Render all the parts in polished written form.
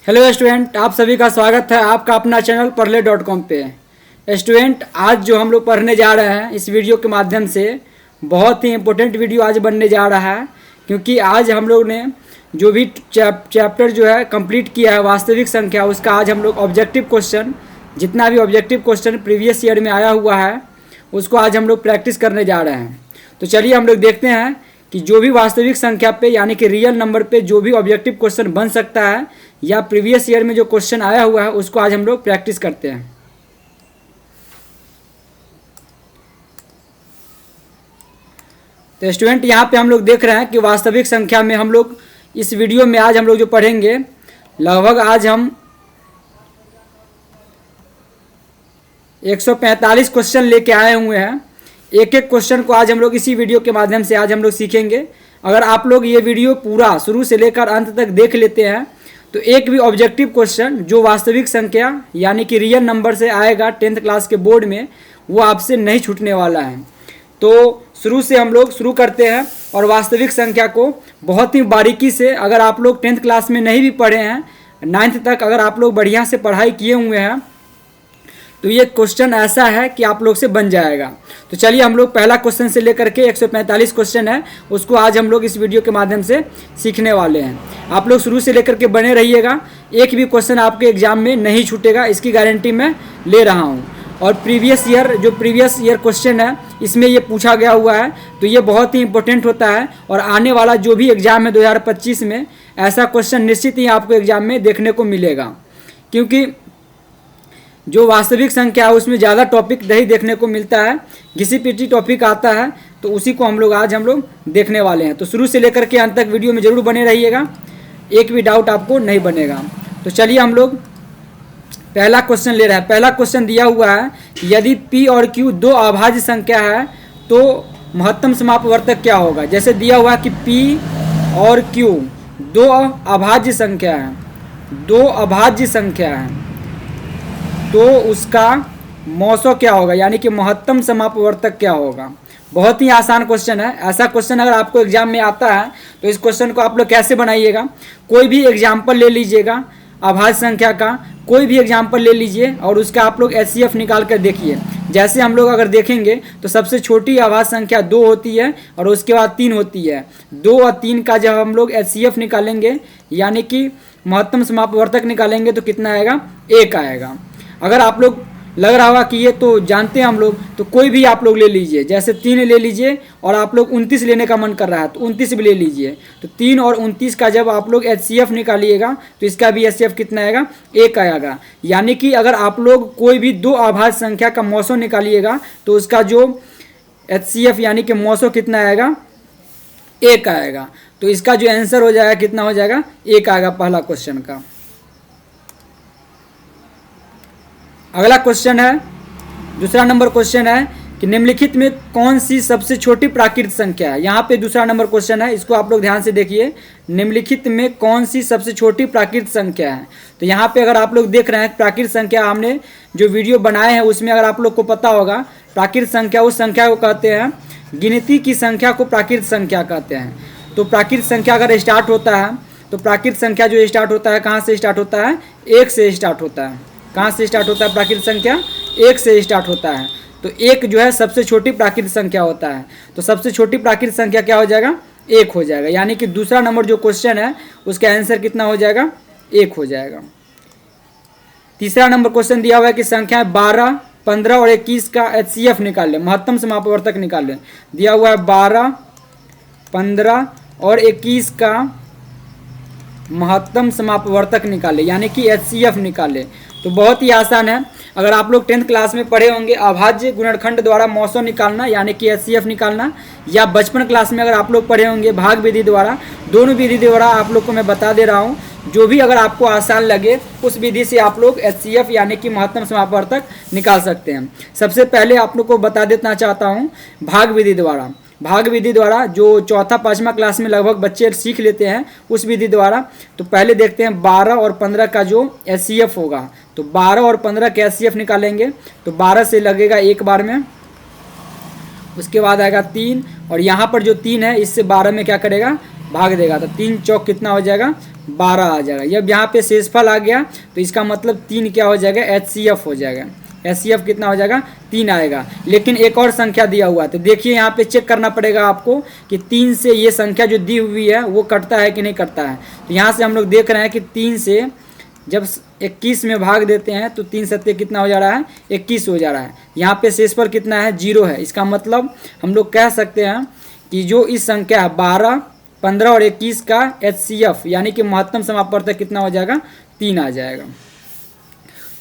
Hello student, आप सभी का स्वागत है आपका अपना चैनल पढ़ले.com पे। स्टूडेंट, आज जो हम लोग पढ़ने जा रहे हैं इस वीडियो के माध्यम से बहुत ही इम्पोर्टेंट वीडियो आज बनने जा रहा है, क्योंकि आज हम लोग ने जो भी चैप्टर जो है कंप्लीट किया है वास्तविक संख्या, उसका आज हम लोग ऑब्जेक्टिव क्वेश्चन, जितना भी ऑब्जेक्टिव क्वेश्चन प्रीवियस ईयर में आया हुआ है उसको आज हम लोग प्रैक्टिस करने जा रहे हैं। तो चलिए हम लोग देखते हैं कि जो भी वास्तविक संख्या पे यानी कि रियल नंबर पे जो भी ऑब्जेक्टिव क्वेश्चन बन सकता है या प्रीवियस ईयर में जो क्वेश्चन आया हुआ है उसको आज हम लोग प्रैक्टिस करते हैं। तो स्टूडेंट, यहाँ पे हम लोग देख रहे हैं कि वास्तविक संख्या में हम लोग इस वीडियो में आज हम लोग जो पढ़ेंगे लगभग आज हम 145 क्वेश्चन लेके आए हुए हैं। एक एक क्वेश्चन को आज हम लोग इसी वीडियो के माध्यम से आज हम लोग सीखेंगे। अगर आप लोग ये वीडियो पूरा शुरू से लेकर अंत तक देख लेते हैं तो एक भी ऑब्जेक्टिव क्वेश्चन जो वास्तविक संख्या यानी कि रियल नंबर से आएगा 10th क्लास के बोर्ड में, वो आपसे नहीं छूटने वाला है। तो शुरू से हम लोग शुरू करते हैं और वास्तविक संख्या को बहुत ही बारीकी से, अगर आप लोग 10th क्लास में नहीं भी पढ़े हैं, 9th तक अगर आप लोग बढ़िया से पढ़ाई किए हुए हैं तो ये क्वेश्चन ऐसा है कि आप लोग से बन जाएगा। तो चलिए हम लोग पहला क्वेश्चन से लेकर के 145 क्वेश्चन है उसको आज हम लोग इस वीडियो के माध्यम से सीखने वाले हैं। आप लोग शुरू से लेकर के बने रहिएगा, एक भी क्वेश्चन आपके एग्जाम में नहीं छूटेगा, इसकी गारंटी मैं ले रहा हूँ। और प्रीवियस ईयर क्वेश्चन है इसमें ये पूछा गया हुआ है, तो ये बहुत ही इंपॉर्टेंट होता है। और आने वाला जो भी एग्ज़ाम है 2025 में ऐसा क्वेश्चन निश्चित ही आपको एग्जाम में देखने को मिलेगा, क्योंकि जो वास्तविक संख्या है उसमें ज़्यादा टॉपिक नहीं देखने को मिलता है, घिसी पिटी टॉपिक आता है, तो उसी को हम लोग देखने वाले हैं। तो शुरू से लेकर के अंत तक वीडियो में ज़रूर बने रहिएगा, एक भी डाउट आपको नहीं बनेगा। तो चलिए हम लोग पहला क्वेश्चन ले रहे हैं। पहला क्वेश्चन दिया हुआ है कि यदि P और Q दो अभाज्य संख्या है तो महत्तम समापवर्तक क्या होगा। जैसे दिया हुआ है कि P और Q दो अभाज्य संख्या है, तो उसका मौसो क्या होगा यानी कि महत्तम समापवर्तक क्या होगा। बहुत ही आसान क्वेश्चन है। ऐसा क्वेश्चन अगर आपको एग्जाम में आता है तो इस क्वेश्चन को आप लोग कैसे बनाइएगा, कोई भी एग्जाम्पल ले लीजिएगा अभाज्य संख्या का, कोई भी एग्जाम्पल ले लीजिए और उसका आप लोग HCF निकाल कर देखिए। जैसे हम लोग अगर देखेंगे तो सबसे छोटी अभाज्य संख्या 2 होती है और उसके बाद 3 होती है। 2 और 3 का जब हम लोग HCF निकालेंगे यानी कि महत्तम समापवर्तक निकालेंगे तो कितना आएगा, 1 आएगा। अगर आप लोग लग रहा होगा कि ये तो जानते हैं हम लोग, तो कोई भी आप लोग ले लीजिए। जैसे 3 ले लीजिए और आप लोग 29 लेने का मन कर रहा है तो 29 भी ले लीजिए। तो 3 और 29 का जब आप लोग HCF निकालिएगा तो इसका भी HCF कितना आएगा, 1 आएगा। यानी कि अगर आप लोग कोई भी दो अभाज्य संख्या का मौसो निकालिएगा तो उसका जो HCF यानी कि मौसो कितना आएगा, 1 आएगा। तो इसका जो आंसर हो जाएगा कितना हो जाएगा, 1 आएगा पहला क्वेश्चन का। अगला क्वेश्चन है, दूसरा नंबर क्वेश्चन है कि निम्नलिखित में कौन सी सबसे छोटी प्राकृत संख्या है। यहाँ पे दूसरा नंबर क्वेश्चन है, इसको आप लोग ध्यान से देखिए। निम्नलिखित में कौन सी सबसे छोटी प्राकृत संख्या है। तो यहाँ पे अगर आप लोग देख रहे हैं प्राकृत संख्या, हमने जो वीडियो बनाए हैं उसमें अगर आप लोग को पता होगा, प्राकृत संख्या उस संख्या को कहते हैं, गिनती की संख्या को प्राकृत संख्या कहते हैं। तो प्राकृत संख्या अगर स्टार्ट होता है तो प्राकृत संख्या जो स्टार्ट होता है कहाँ से स्टार्ट होता है, 1 से स्टार्ट होता है। कहाँ से स्टार्ट होता है प्राकृत संख्या, 1 से स्टार्ट होता है। तो 1 जो है सबसे छोटी प्राकृत संख्या होता है। तो सबसे छोटी प्राकृत संख्या क्या हो जाएगा, 1 हो जाएगा। यानी कि दूसरा नंबर जो क्वेश्चन है उसका आंसर कितना हो जाएगा, 1 हो जाएगा। तीसरा नंबर क्वेश्चन दिया हुआ है कि संख्या 12, 15 और 21 का HCF निकाल लें, महत्तम समापवर्तक निकाल लें। दिया हुआ है 12, 15 और 21 का महत्तम समापवर्तक निकाले यानी कि HCF निकाले। तो बहुत ही आसान है। अगर आप लोग 10th क्लास में पढ़े होंगे अभाज्य गुणनखंड द्वारा मौसो निकालना यानी कि HCF निकालना, या बचपन क्लास में अगर आप लोग पढ़े होंगे भाग विधि द्वारा, दोनों विधि द्वारा आप लोग को मैं बता दे रहा हूँ। जो भी अगर आपको आसान लगे उस विधि से आप लोग HCF यानी कि महत्तम समापवर्तक निकाल सकते हैं। सबसे पहले आप लोग को बता देना चाहता हूँ भाग विधि द्वारा जो 4था 5वां क्लास में लगभग बच्चे सीख लेते हैं उस विधि द्वारा। तो पहले देखते हैं 12 और 15 का जो HCF होगा। तो 12 और 15 के HCF निकालेंगे तो 12 से लगेगा 1 बार में, उसके बाद आएगा 3 और यहाँ पर जो 3 है इससे 12 में क्या करेगा, भाग देगा तो 3 चौक कितना हो जाएगा 12 आ जाएगा। जब यहाँ पे शेषफल आ गया तो इसका मतलब 3 क्या हो जाएगा HCF हो जाएगा। HCF कितना हो जाएगा 3 आएगा। लेकिन एक और संख्या दिया हुआ है तो देखिए यहाँ पे चेक करना पड़ेगा आपको कि 3 से ये संख्या जो दी हुई है वो कटता है कि नहीं कटता है। तो यहाँ से हम लोग देख रहे हैं कि 3 से जब 21 में भाग देते हैं तो 3 सत्ते कितना हो जा रहा है 21 हो जा रहा है। यहाँ पे शेषफल कितना है 0 है। इसका मतलब हम लोग कह सकते हैं कि जो इस संख्या है 12, 15 और 21 का HCF यानी कि महत्तम समापवर्तक कितना हो जाएगा 3 आ जाएगा।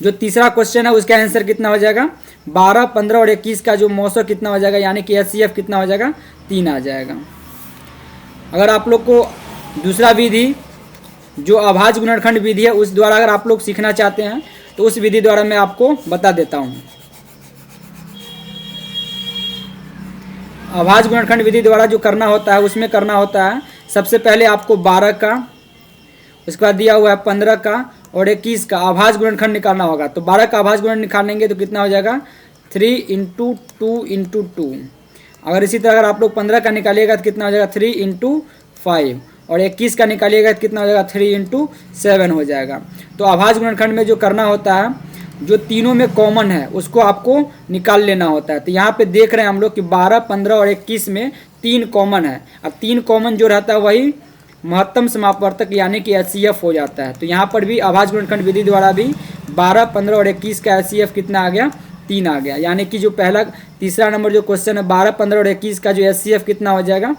जो तीसरा क्वेश्चन है उसका आंसर कितना हो जाएगा 12, 15 और 21 का जो मौसर कितना हो जाएगा यानी कि HCF कितना हो जाएगा 3 आ जाएगा। अगर आप लोग को दूसरा विधि जो अभाज्य गुणनखंड विधि है उस द्वारा अगर आप लोग सीखना चाहते हैं तो उस विधि द्वारा मैं आपको बता देता हूँ। अभाज्य गुणनखंड विधि द्वारा जो करना होता है उसमें करना होता है सबसे पहले आपको 12 का, उसके बाद दिया हुआ है 15 का और 21 का अभाज्य गुणनखंड निकालना होगा। तो 12 का अभाज्य गुणन निकालेंगे तो कितना हो जाएगा 3 × 2 × 2। अगर इसी तरह अगर आप लोग 15 का निकालिएगा तो कितना हो जाएगा 3 × 5 और 21 का निकालिएगा तो कितना हो जाएगा 3 × 7 हो जाएगा। तो अभाज्य गुणनखंड में जो करना होता है जो तीनों में कॉमन है उसको आपको निकाल लेना होता है। तो यहाँ पे देख रहे हैं हम लोग कि 12, 15 और 21 में 3 कॉमन है। अब 3 कॉमन जो रहता है वही महत्तम समापवर्तक यानी कि HCF हो जाता है। तो यहाँ पर भी अभाज्य गुणनखंड विधि द्वारा भी 12, 15 और 21 का HCF कितना आ गया 3 आ गया। यानी कि जो पहला तीसरा नंबर जो क्वेश्चन है 12, 15 और 21 का जो HCF कितना हो जाएगा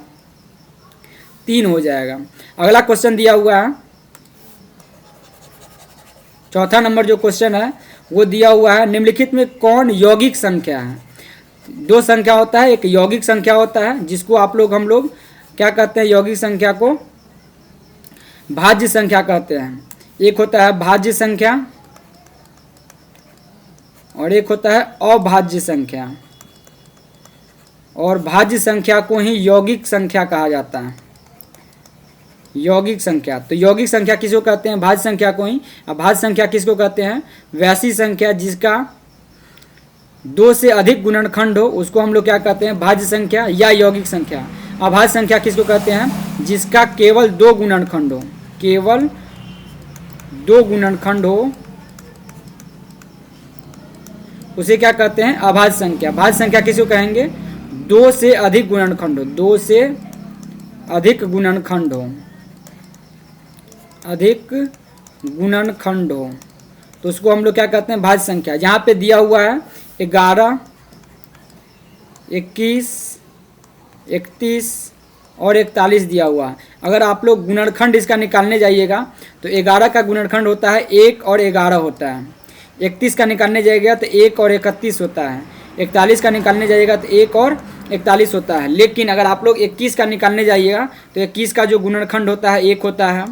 3 हो जाएगा। अगला क्वेश्चन दिया हुआ है चौथा नंबर जो क्वेश्चन है वो दिया हुआ है निम्नलिखित में कौन यौगिक संख्या है। 2 संख्या होता है, एक यौगिक संख्या होता है जिसको हम लोग क्या कहते हैं यौगिक संख्या को भाज्य संख्या कहते हैं। एक होता है भाज्य संख्या और एक होता है अभाज्य संख्या, और भाज्य संख्या को ही यौगिक संख्या कहा जाता है। यौगिक संख्या, तो यौगिक संख्या किसको कहते हैं भाज्य संख्या को ही। अभाज्य संख्या किसको कहते हैं वैसी संख्या जिसका 2 से अधिक गुणनखंड हो उसको हम लोग क्या कहते हैं भाज्य संख्या या यौगिक संख्या। अभाज्य संख्या किसको कहते हैं जिसका केवल 2 गुणनखंड हो, केवल 2 गुणनखंड हो उसे क्या कहते हैं अभाज्य संख्या। भाज्य संख्या किसको कहेंगे 2 से अधिक गुणनखंड हो, 2 से अधिक गुणनखंड हो, अधिक गुणनखंड हो तो उसको हम लोग क्या कहते हैं भाज्य संख्या। यहाँ पे दिया हुआ है 11, 21, 31 और 41 दिया हुआ है। अगर आप लोग गुणनखंड इसका निकालने जाइएगा तो 11 का गुणनखंड होता है 1 और 11 होता है। 31 का निकालने जाइएगा तो 1 और 31 होता है। 41 का निकालने जाइएगा तो 1 और 41 होता है। लेकिन अगर आप लोग 21 का निकालने जाइएगा तो 21 का जो गुणनखंड होता है 1 होता है,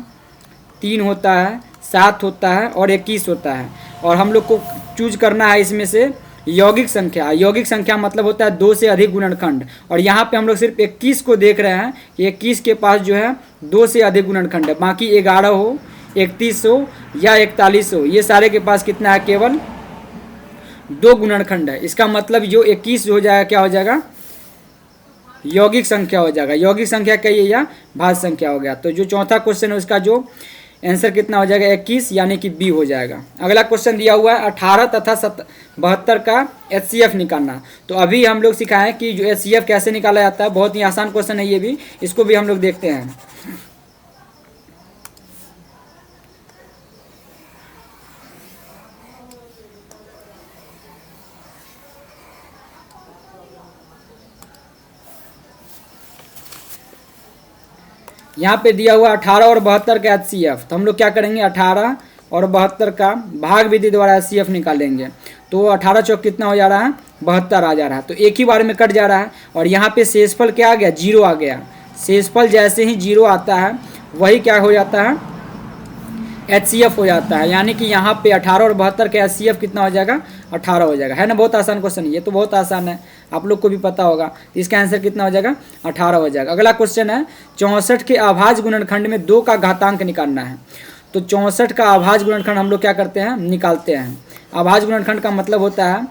3 होता है, 7 होता है और 21 होता है। और हम लोग को चूज करना है इसमें से यौगिक संख्या। यौगिक संख्या मतलब होता है 2 से अधिक गुणनखंड, और यहाँ पे हम लोग सिर्फ 21 को देख रहे हैं कि 21 के पास जो है 2 से अधिक गुणनखंड है। बाकी 11 हो, 31 हो या 41 हो, ये सारे के पास कितना है केवल 2 गुणनखंड है। इसका मतलब जो 21 हो जाएगा क्या हो जाएगा यौगिक संख्या हो जाएगा। यौगिक संख्या कहिए या भाज्य संख्या हो गया। तो जो चौथा क्वेश्चन है उसका जो आंसर कितना हो जाएगा 21 यानी कि बी हो जाएगा। अगला क्वेश्चन दिया हुआ है 18 तथा 72 का HCF निकालना। तो अभी हम लोग सिखाएं कि जो HCF कैसे निकाला जाता है। बहुत ही आसान क्वेश्चन है ये भी, इसको भी हम लोग देखते हैं। यहाँ पे दिया हुआ 18 और 72 का HCF। तो हम लोग क्या करेंगे 18 और 72 का भाग विधि द्वारा HCF निकालेंगे। तो 18 चौक कितना हो जा रहा है 72 आ जा रहा है। तो एक ही बार में कट जा रहा है। और यहाँ पे शेषफल क्या आ गया 0 आ गया। शेषफल जैसे ही 0 आता है वही क्या हो जाता है HCF हो जाता है। यानी कि यहाँ पे 18 और 72 का HCF कितना हो जाएगा 18 हो जाएगा। है ना, बहुत आसान क्वेश्चन, ये तो बहुत आसान है, आप लोग को भी पता होगा। तो इसका आंसर कितना हो जाएगा 18 हो जाएगा। अगला क्वेश्चन है 64 के अभाज्य गुणनखंड में 2 का घातांक निकालना है। तो 64 का अभाज्य गुणनखंड हम लोग क्या करते हैं निकालते हैं। अभाज्य गुणनखंड का मतलब होता है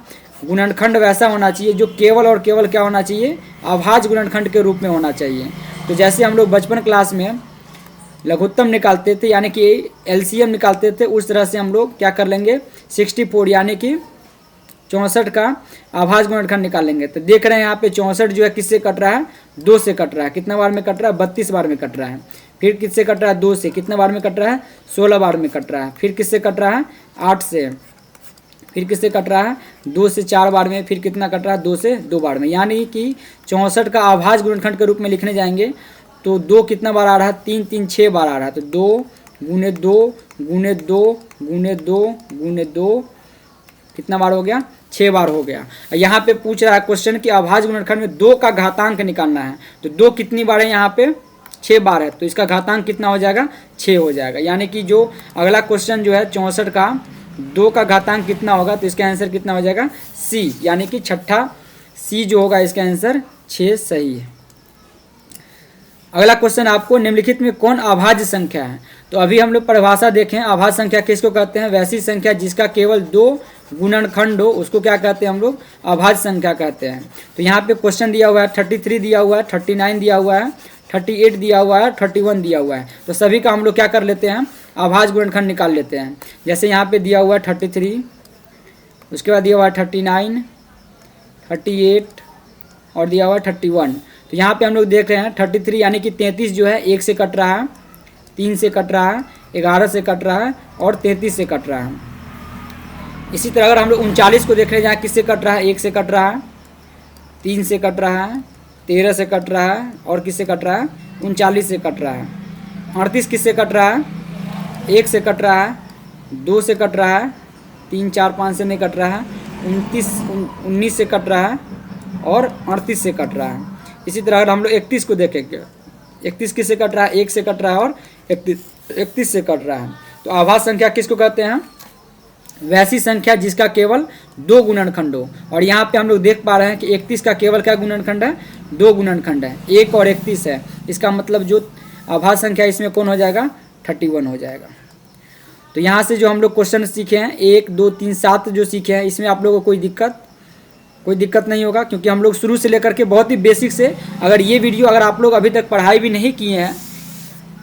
गुणनखंड वैसा होना चाहिए जो केवल और केवल क्या होना चाहिए अभाज्य गुणनखंड के रूप में होना चाहिए। तो जैसे हम लोग बचपन क्लास में लघुत्तम निकालते थे यानी कि एलसीएम निकालते थे, उस तरह से हम लोग क्या कर लेंगे 64 यानी कि 64 का आभाज्य गुणनखंड निकालेंगे। तो देख रहे हैं यहाँ पे 64 जो है किससे कट रहा है, 2 से कट रहा है। कितना बार में कट रहा है, 32 बार में कट रहा है। फिर किससे कट रहा है, 2 से। कितने बार में कट रहा है, 16 बार में कट रहा है। फिर किससे कट रहा है, 8 से। फिर किससे कट रहा है, 2 से 4 बार में। फिर कितना कट रहा है, 2 से 2 बार में। यानी कि 64 का आभाज्य गुणनखंड के रूप में लिखने जाएंगे तो 2 कितना बार आ रहा है, 3 3 6 बार आ रहा है। तो 2 गुने 2 गुने 2 गुने 2 गुने 2 कितना बार हो गया, 6 बार हो गया। यहाँ पे पूछ रहा है क्वेश्चन कि अभाज्य गुणनखंड में 2 का घातांक निकालना है। तो 2 कितनी बार है, यहाँ पे 6 बार है। तो इसका घातांक कितना हो जाएगा, 6 हो जाएगा। यानी कि जो अगला क्वेश्चन जो है 64 का 2 का घातांक कितना होगा, तो इसका आंसर कितना हो जाएगा, सी। यानी कि छठा सी जो होगा इसका आंसर 6 सही है। अगला क्वेश्चन आपको निम्नलिखित में कौन अभाज्य संख्या है। तो अभी हम लोग परिभाषा देखें, अभाज्य संख्या किसको कहते हैं, वैसी संख्या जिसका केवल 2 गुणनखंड हो उसको क्या कहते हैं हम लोग, अभाज्य संख्या कहते हैं। तो यहाँ पे क्वेश्चन दिया हुआ है 33 दिया हुआ है, 39 दिया हुआ है, 38 दिया हुआ है, 31 दिया हुआ है। तो सभी का हम लोग क्या कर लेते हैं, अभाज्य गुणनखंड निकाल लेते हैं। जैसे यहाँ पे दिया हुआ है 33, उसके बाद दिया हुआ है 39, 38 और दिया हुआ है 31। तो यहाँ पे हम लोग देख रहे हैं 33 यानी कि 33 जो है 1 से कट रहा है, 3 से कट रहा है, 11 से कट रहा है और 33 से कट रहा है। इसी तरह अगर हम लोग 39 को देख रहे हैं, जहाँ किससे कट रहा है, 1 से कट रहा है, 3 से कट रहा है, 13 से कट रहा है और किससे कट रहा है, 39 से कट रहा है। 38 किससे कट रहा है, 1 से कट रहा है, 2 से कट रहा है, 3 4 5 से नहीं कट रहा है, 19 से कट रहा है और 38 से कट रहा है। इसी तरह अगर हम लोग 31 को देखेंगे, 31 किससे कट रहा है, 1 से कट रहा है और 31 से कट रहा है। तो अभाज्य संख्या किसको कहते हैं, वैसी संख्या जिसका केवल 2 गुणनखंड हो। और यहाँ पे हम लोग देख पा रहे हैं कि 31 का केवल क्या गुणनखंड है, 2 गुणनखंड है, 1 और 31 है। इसका मतलब जो अभाज्य संख्या इसमें कौन हो जाएगा, 31 हो जाएगा। तो यहाँ से जो हम लोग क्वेश्चन सीखे हैं 1 2 3 7 जो सीखे हैं, इसमें आप लोगों को कोई दिक्कत नहीं होगा, क्योंकि हम लोग शुरू से लेकर के बहुत ही बेसिक से, अगर ये वीडियो अगर आप लोग अभी तक पढ़ाई भी नहीं किए हैं,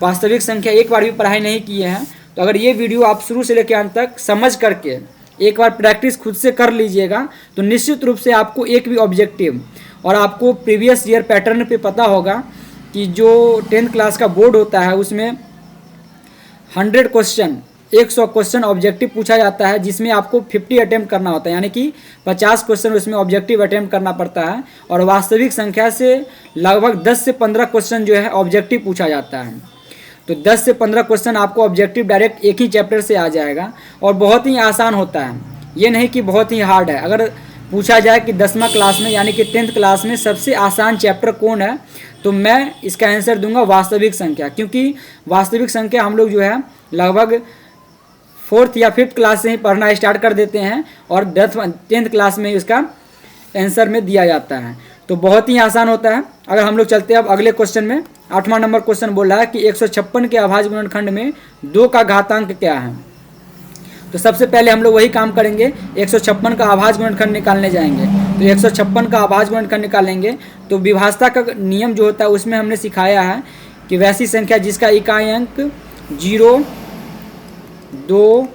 वास्तविक संख्या एक बार भी पढ़ाई नहीं किए हैं, तो अगर ये वीडियो आप शुरू से लेकर अंत तक समझ करके एक बार प्रैक्टिस खुद से कर लीजिएगा, तो निश्चित रूप से आपको एक भी ऑब्जेक्टिव, और आपको प्रीवियस ईयर पैटर्न पे पता होगा कि जो 10th क्लास का बोर्ड होता है उसमें 100 क्वेश्चन 100 क्वेश्चन ऑब्जेक्टिव पूछा जाता है, जिसमें आपको 50 अटेम्प्ट करना होता है, यानी कि 50 क्वेश्चन उसमें ऑब्जेक्टिव अटेम्प्ट करना पड़ता है। और वास्तविक संख्या से लगभग 10 से 15 क्वेश्चन जो है ऑब्जेक्टिव पूछा जाता है। तो 10 से 15 क्वेश्चन आपको ऑब्जेक्टिव डायरेक्ट एक ही चैप्टर से आ जाएगा और बहुत ही आसान होता है, ये नहीं कि बहुत ही हार्ड है। अगर पूछा जाए कि 10वां क्लास में यानी कि 10th क्लास में सबसे आसान चैप्टर कौन है, तो मैं इसका आंसर दूंगा वास्तविक संख्या, क्योंकि वास्तविक संख्या हम लोग जो है लगभग 4th या 5th क्लास से ही पढ़ना स्टार्ट कर देते हैं और 10th क्लास में इसका आंसर में दिया जाता है। तो बहुत ही आसान होता है। अगर हम लोग चलते हैं अब अगले क्वेश्चन में, 8वां नंबर क्वेश्चन बोल रहा है कि 156 के अभाज्य गुणनखंड में 2 का घातांक क्या है। तो सबसे पहले हम लोग वही काम करेंगे, 156 का अभाज्य गुणनखंड निकालने जाएंगे। तो 156 का अभाज्य गुणनखंड निकालेंगे तो विभाज्यता का नियम जो होता है उसमें हमने सिखाया है कि वैसी संख्या जिसका इकाई अंक 0 2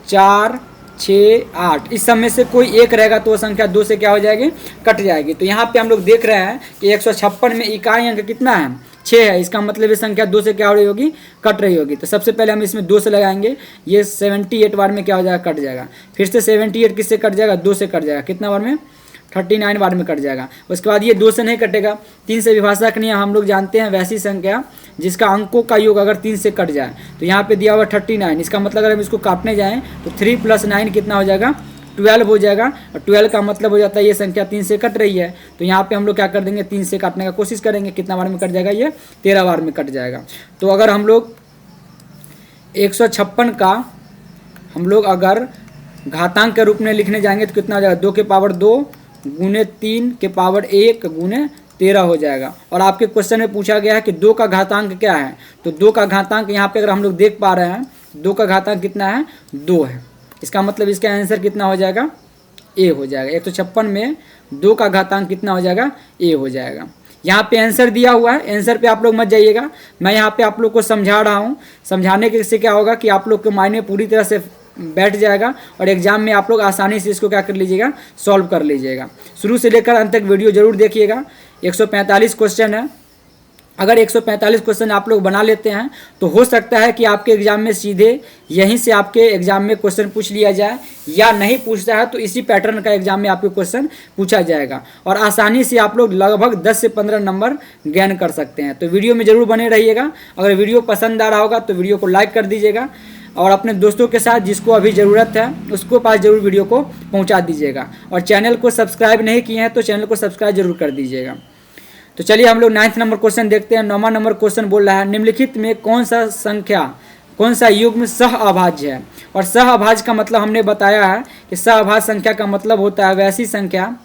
4 6 8 इस सब में से कोई एक रहेगा तो वो संख्या 2 से क्या हो जाएगी, कट जाएगी। तो यहाँ पे हम लोग देख रहे हैं कि 156 में इकाई अंक कितना है, 6 है। इसका मतलब ये संख्या 2 से क्या हो रही होगी, कट रही होगी। तो सबसे पहले हम इसमें 2 से लगाएंगे, ये 78 बार में क्या हो जाएगा, कट जाएगा। फिर से 78 किससे कट जाएगा, 2 से कट जाएगा। कितना बार में, 39 बार में कट जाएगा। उसके बाद ये 2 से नहीं कटेगा, 3 से विभाज्यता का नियम हम लोग जानते हैं, वैसी संख्या जिसका अंकों का योग अगर 3 से कट जाए। तो यहाँ पे दिया हुआ 39, इसका मतलब अगर हम इसको काटने जाएँ तो 3 + 9 कितना हो जाएगा, 12 हो जाएगा। और 12 का मतलब हो जाता है ये संख्या 3 से कट रही है। तो यहाँ पे हम लोग क्या कर देंगे, 3 से काटने का कोशिश करेंगे। कितना बार में कट जाएगा, ये 13 बार में कट जाएगा। तो अगर हम लोग 156 का हम लोग अगर घातांक के रूप में लिखने जाएंगे तो कितना हो जाएगा, 2 के पावर 2 गुने 3 के पावर 1 गुने 13 हो जाएगा। और आपके क्वेश्चन में पूछा गया है कि 2 का घातांक क्या है। तो 2 का घातांक यहाँ पे अगर हम लोग देख पा रहे हैं, 2 का घातांक कितना है, 2 है। इसका मतलब इसका आंसर कितना हो जाएगा, ए हो जाएगा। 156 में 2 का घातांक कितना हो जाएगा, ए हो जाएगा। यहाँ पे आंसर दिया हुआ है, आंसर पे आप लोग मत जाइएगा, मैं यहाँ पे आप लोग को समझा रहा हूँ। समझाने के से क्या होगा कि आप लोग के माइंड में पूरी तरह से बैठ जाएगा और एग्जाम में आप लोग आसानी से इसको क्या कर लीजिएगा, सॉल्व कर लीजिएगा। शुरू से लेकर अंत तक वीडियो जरूर देखिएगा। 145 क्वेश्चन है। अगर 145 क्वेश्चन आप लोग बना लेते हैं तो हो सकता है कि आपके एग्जाम में सीधे यहीं से आपके एग्जाम में क्वेश्चन पूछ लिया जाए, या नहीं पूछता है तो इसी पैटर्न का एग्जाम में आपके क्वेश्चन पूछा जाएगा और आसानी से आप लोग लगभग 10 से 15 नंबर गेन कर सकते हैं। तो वीडियो में ज़रूर बने रहिएगा। अगर वीडियो पसंद आ रहा होगा तो वीडियो को लाइक कर दीजिएगा और अपने दोस्तों के साथ जिसको अभी ज़रूरत है उसको पास जरूर वीडियो को पहुँचा दीजिएगा। और चैनल को सब्सक्राइब नहीं किए हैं तो चैनल को सब्सक्राइब जरूर कर दीजिएगा। तो चलिए हम लोग 9वां नंबर क्वेश्चन देखते हैं। 9वां नंबर क्वेश्चन बोल रहा है निम्नलिखित में कौन सा युग्म सह अभाज्य है। और सह अभाज्य का मतलब हमने बताया है कि सह अभाज्य संख्या का मतलब होता है वैसी संख्या,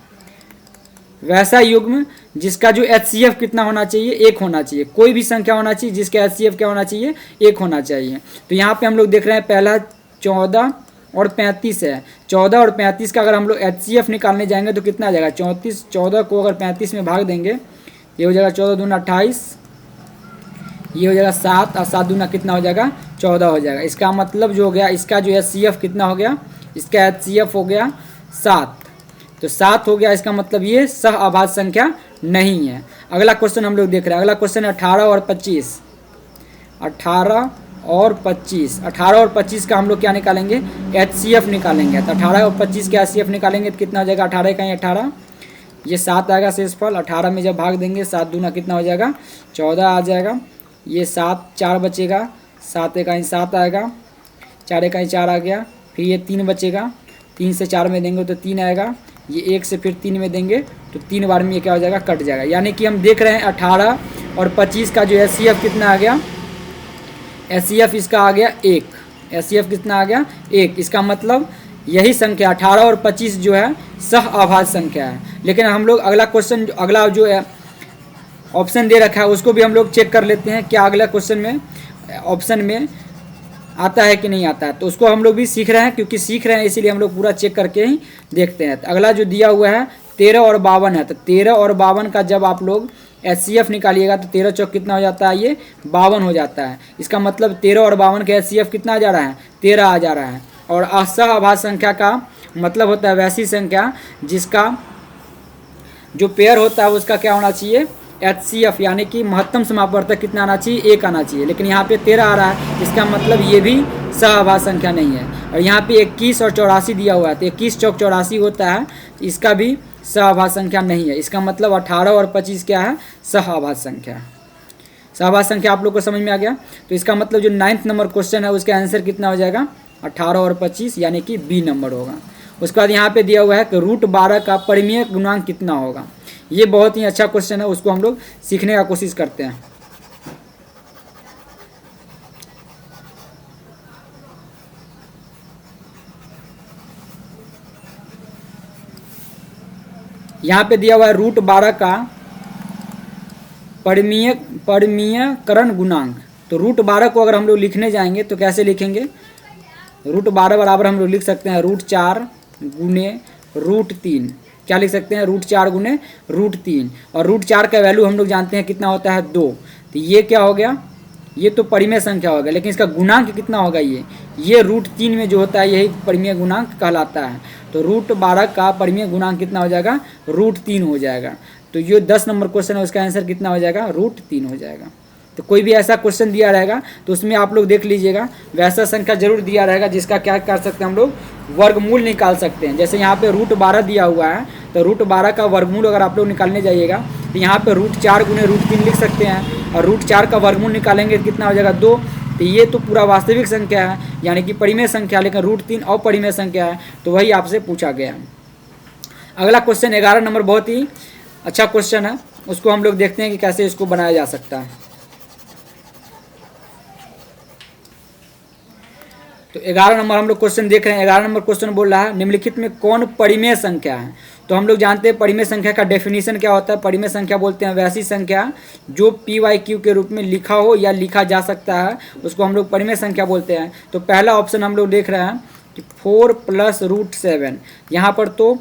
वैसा युग्म जिसका जो HCF कितना होना चाहिए, 1 होना चाहिए। कोई भी संख्या होना चाहिए जिसका HCF क्या होना चाहिए, 1 होना चाहिए। तो यहाँ पे हम लोग देख रहे हैं पहला 14 और 35 है। 14 और 35 का अगर हम लोग HCF निकालने जाएंगे तो कितना आ जाएगा, 14 को अगर 35 में भाग देंगे, ये हो जाएगा 14 दूना 28, ये हो जाएगा 7 और 7 दूना कितना हो जाएगा, 14 हो जाएगा। इसका मतलब जो हो गया, इसका जो HCF कितना हो गया, इसका HCF हो गया 7। तो 7 हो गया, इसका मतलब ये सह अभाज्य संख्या नहीं है। अगला क्वेश्चन हम लोग देख रहे हैं। अगला क्वेश्चन है 18 और 25। 18 और 25, 18 और 25 का हम लोग क्या निकालेंगे, HCF निकालेंगे। तो 18 और 25 के HCF निकालेंगे तो कितना हो जाएगा, 18 का 18, ये 7 आएगा शेषफल। 18 में जब भाग देंगे 7 दूना कितना हो जाएगा, 14 आ जाएगा। ये 7 4 बचेगा, 7 1 7 आएगा, 4 1 4 आ गया। फिर ये 3 बचेगा, 3 से 4 में देंगे तो 3 आएगा। ये 1 से फिर 3 में देंगे तो 3 बार में ये क्या हो जाएगा, कट जाएगा। यानी कि हम देख रहे हैं 18 और 25 का जो HCF कितना आ गया, HCF इसका आ गया 1। HCF कितना आ गया, 1। इसका मतलब यही संख्या 18 और 25 जो है सह अभाज्य संख्या है। लेकिन हम लोग अगला क्वेश्चन, अगला जो है ऑप्शन दे रखा है उसको भी हम लोग चेक कर लेते हैं क्या अगला क्वेश्चन में ऑप्शन में आता है कि नहीं आता है। तो उसको हम लोग भी सीख रहे हैं, क्योंकि सीख रहे हैं इसीलिए हम लोग पूरा चेक करके ही देखते हैं। तो अगला जो दिया हुआ है 13 और 52 है। तो 13 और 52 का जब आप लोग HCF निकालिएगा तो 13 चौक कितना हो जाता है, ये 52 हो जाता है। इसका मतलब 13 और 52 के HCF कितना आ जा रहा है, 13 आ जा रहा है। और असह अभाज्य संख्या का मतलब होता है वैसी संख्या जिसका जो पेयर होता है उसका क्या होना चाहिए, HCF, यानी कि महत्तम समापवर्तक कितना आना चाहिए, 1 आना चाहिए। लेकिन यहाँ पे 13 आ रहा है, इसका मतलब ये भी सह अभाज्य संख्या नहीं है। और यहाँ पे 21 और 84 दिया हुआ है, तो 21 चौक 84 होता है, इसका भी सह अभाज्य संख्या नहीं है। इसका मतलब 18 और 25 क्या है, सह अभाज्य संख्या। सह अभाज्य संख्या आप लोग को समझ में आ गया। तो इसका मतलब जो 9वां नंबर क्वेश्चन है उसका आंसर कितना हो जाएगा, 18 और 25, यानी कि B नंबर होगा। उसके बाद यहाँ पे दिया हुआ है कि √12 का परिमेय गुणांक कितना होगा। ये बहुत ही अच्छा क्वेश्चन है, उसको हम लोग सीखने का कोशिश करते हैं। यहाँ पे दिया हुआ है √12 का परिमेयकरण गुणांक। तो √12 को अगर हम लोग लिखने जाएंगे तो कैसे लिखेंगे, √12 बराबर हम लोग लिख सकते हैं √4 गुने √3। क्या लिख सकते हैं, √4 गुने √3। और √4 का वैल्यू हम लोग जानते हैं कितना होता है, 2। तो ये क्या हो गया, ये तो परिमेय संख्या होगा, लेकिन इसका गुणांक कितना होगा, ये √3 में जो होता है यही परिमेय गुणांक कहलाता है। तो √12 का परिमेय गुणांक कितना हो जाएगा, √3 हो जाएगा। तो ये 10 नंबर क्वेश्चन है, उसका आंसर कितना हो जाएगा, √3 हो जाएगा। तो कोई भी ऐसा क्वेश्चन दिया रहेगा तो उसमें आप लोग देख लीजिएगा वैसा संख्या जरूर दिया रहेगा जिसका क्या कर सकते हैं हम लोग, वर्गमूल निकाल सकते हैं। जैसे यहाँ पे √12 दिया हुआ है, तो √12 का वर्गमूल अगर आप लोग निकालने जाइएगा तो यहाँ पे √4 गुने √3 लिख सकते हैं, और √4 का वर्गमूल निकालेंगे कितना हो जाएगा, 2। तो ये तो पूरा वास्तविक संख्या है, यानी कि परिमेय संख्या, लेकिन √3 और परिमेय संख्या है, तो वही आपसे पूछा गया है। अगला क्वेश्चन 11 नंबर बहुत ही अच्छा क्वेश्चन है, उसको हम लोग देखते हैं कि कैसे इसको बनाया जा सकता है। तो 11 नंबर हम लोग क्वेश्चन देख रहे हैं। 11 नंबर क्वेश्चन बोल रहा है निम्नलिखित में कौन परिमेय संख्या है। तो हम लोग जानते हैं परिमेय संख्या का डेफिनेशन क्या होता है। परिमेय संख्या बोलते हैं वैसी संख्या जो PYQ के रूप में लिखा हो या लिखा जा सकता है, उसको हम लोग परिमेय संख्या बोलते हैं। तो पहला ऑप्शन हम लोग देख रहे हैं कि 4 + √7। यहाँ पर तो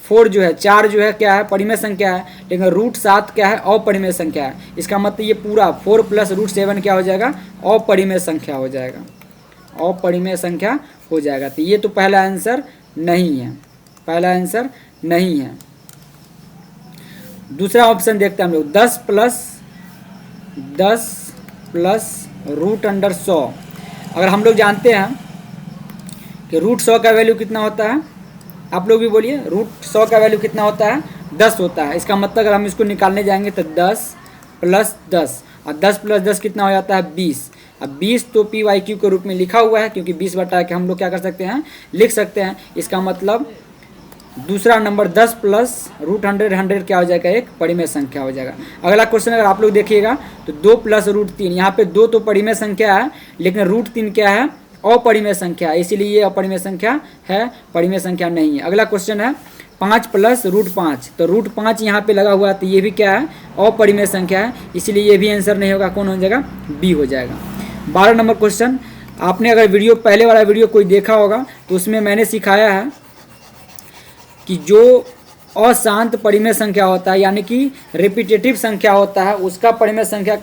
4 जो है 4 जो है क्या है परिमेय संख्या है, लेकिन √7 क्या है अपरिमेय संख्या है। इसका मतलब ये पूरा 4 + √7 क्या हो जाएगा अपरिमेय संख्या हो जाएगा, अपरिमेय संख्या हो जाएगा। तो ये तो पहला आंसर नहीं है, पहला आंसर नहीं है। दूसरा ऑप्शन देखते हैं हम लोग 10 + √100। अगर हम लोग जानते हैं कि √100 का वैल्यू कितना होता है, आप लोग भी बोलिए √100 का वैल्यू कितना होता है 10 होता है। इसका मतलब अगर हम इसको निकालने जाएंगे तो 10 + 10 और 10 + 10 कितना हो जाता है 20। अब 20 तो PYQ के रूप में लिखा हुआ है, क्योंकि 20 बटा के हम लोग क्या कर सकते हैं लिख सकते हैं। इसका मतलब दूसरा नंबर 10 + √100 क्या हो जाएगा एक परिमेय संख्या हो जाएगा। अगला क्वेश्चन अगर आप लोग देखिएगा तो 2 + √3, यहाँ पे 2 तो परिमेय संख्या है, लेकिन √3 क्या है अपरिमेय संख्या है, इसीलिए ये अपरिमेय संख्या है, परिमेय संख्या नहीं है। अगला क्वेश्चन है 5 + √5, तो √5 यहाँ पे लगा हुआ है, तो ये भी क्या है अपरिमेय संख्या है, इसीलिए ये भी आंसर नहीं होगा, कौन हो जाएगा बी हो जाएगा। 12 नंबर क्वेश्चन, आपने अगर वीडियो पहले वाला वीडियो कोई देखा होगा तो उसमें मैंने सिखाया है कि जो अशांत परिमेय संख्या होता है यानी कि रिपीटेटिव संख्या होता है, उसका परिमेय संख्या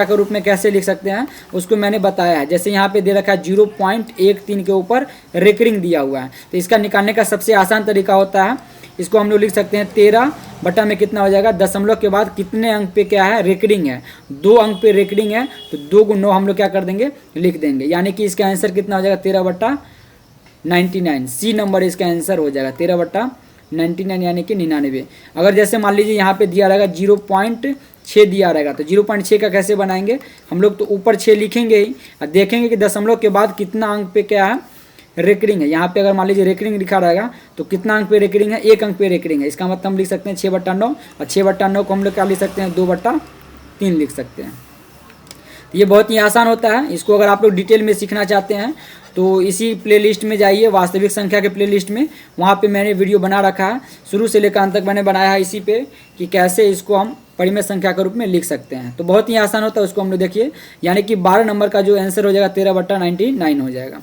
के रूप में कैसे लिख सकते हैं उसको मैंने बताया है। जैसे यहाँ पे दे रखा है 0.13 के ऊपर रेकरिंग दिया हुआ है, तो इसका निकालने का सबसे आसान तरीका होता है, इसको हम लोग लिख सकते हैं 13 बटा में कितना हो जाएगा दशमलव के बाद कितने अंक पे क्या है रेकरिंग है, 2 अंक पे रेकरिंग है, तो 2 × 9 हम लोग क्या कर देंगे लिख देंगे, यानी कि इसका आंसर कितना हो जाएगा 13/99। सी नंबर इसका आंसर हो जाएगा 13/99 यानी कि 99। अगर जैसे मान लीजिए यहाँ पे दिया रहेगा 0.6 दिया रहेगा, तो 0.6 का कैसे बनाएंगे हम लोग, तो ऊपर 6 लिखेंगे ही और देखेंगे कि दशमलव के बाद कितना अंक पे क्या है रेकरिंग है। यहाँ पे अगर मान लीजिए रेकरिंग लिखा रहेगा तो कितना अंक पे रेकरिंग है 1 अंक पे रेकरिंग है, इसका मतलब हम लिख सकते हैं 6/9 और 6/9 को हम लोग क्या लिख सकते हैं 2/3 लिख सकते हैं। तो ये बहुत ही आसान होता है, इसको अगर आप लोग डिटेल में सीखना चाहते हैं तो इसी प्लेलिस्ट में जाइए, वास्तविक संख्या के प्लेलिस्ट में, वहाँ पे मैंने वीडियो बना रखा है, शुरू से लेकर अंत तक मैंने बनाया है इसी पे कि कैसे इसको हम परिमेय संख्या के रूप में लिख सकते हैं। तो बहुत ही आसान होता है, उसको हम लोग देखिए, यानी कि 12 नंबर का जो आंसर हो जाएगा 13/99 हो जाएगा।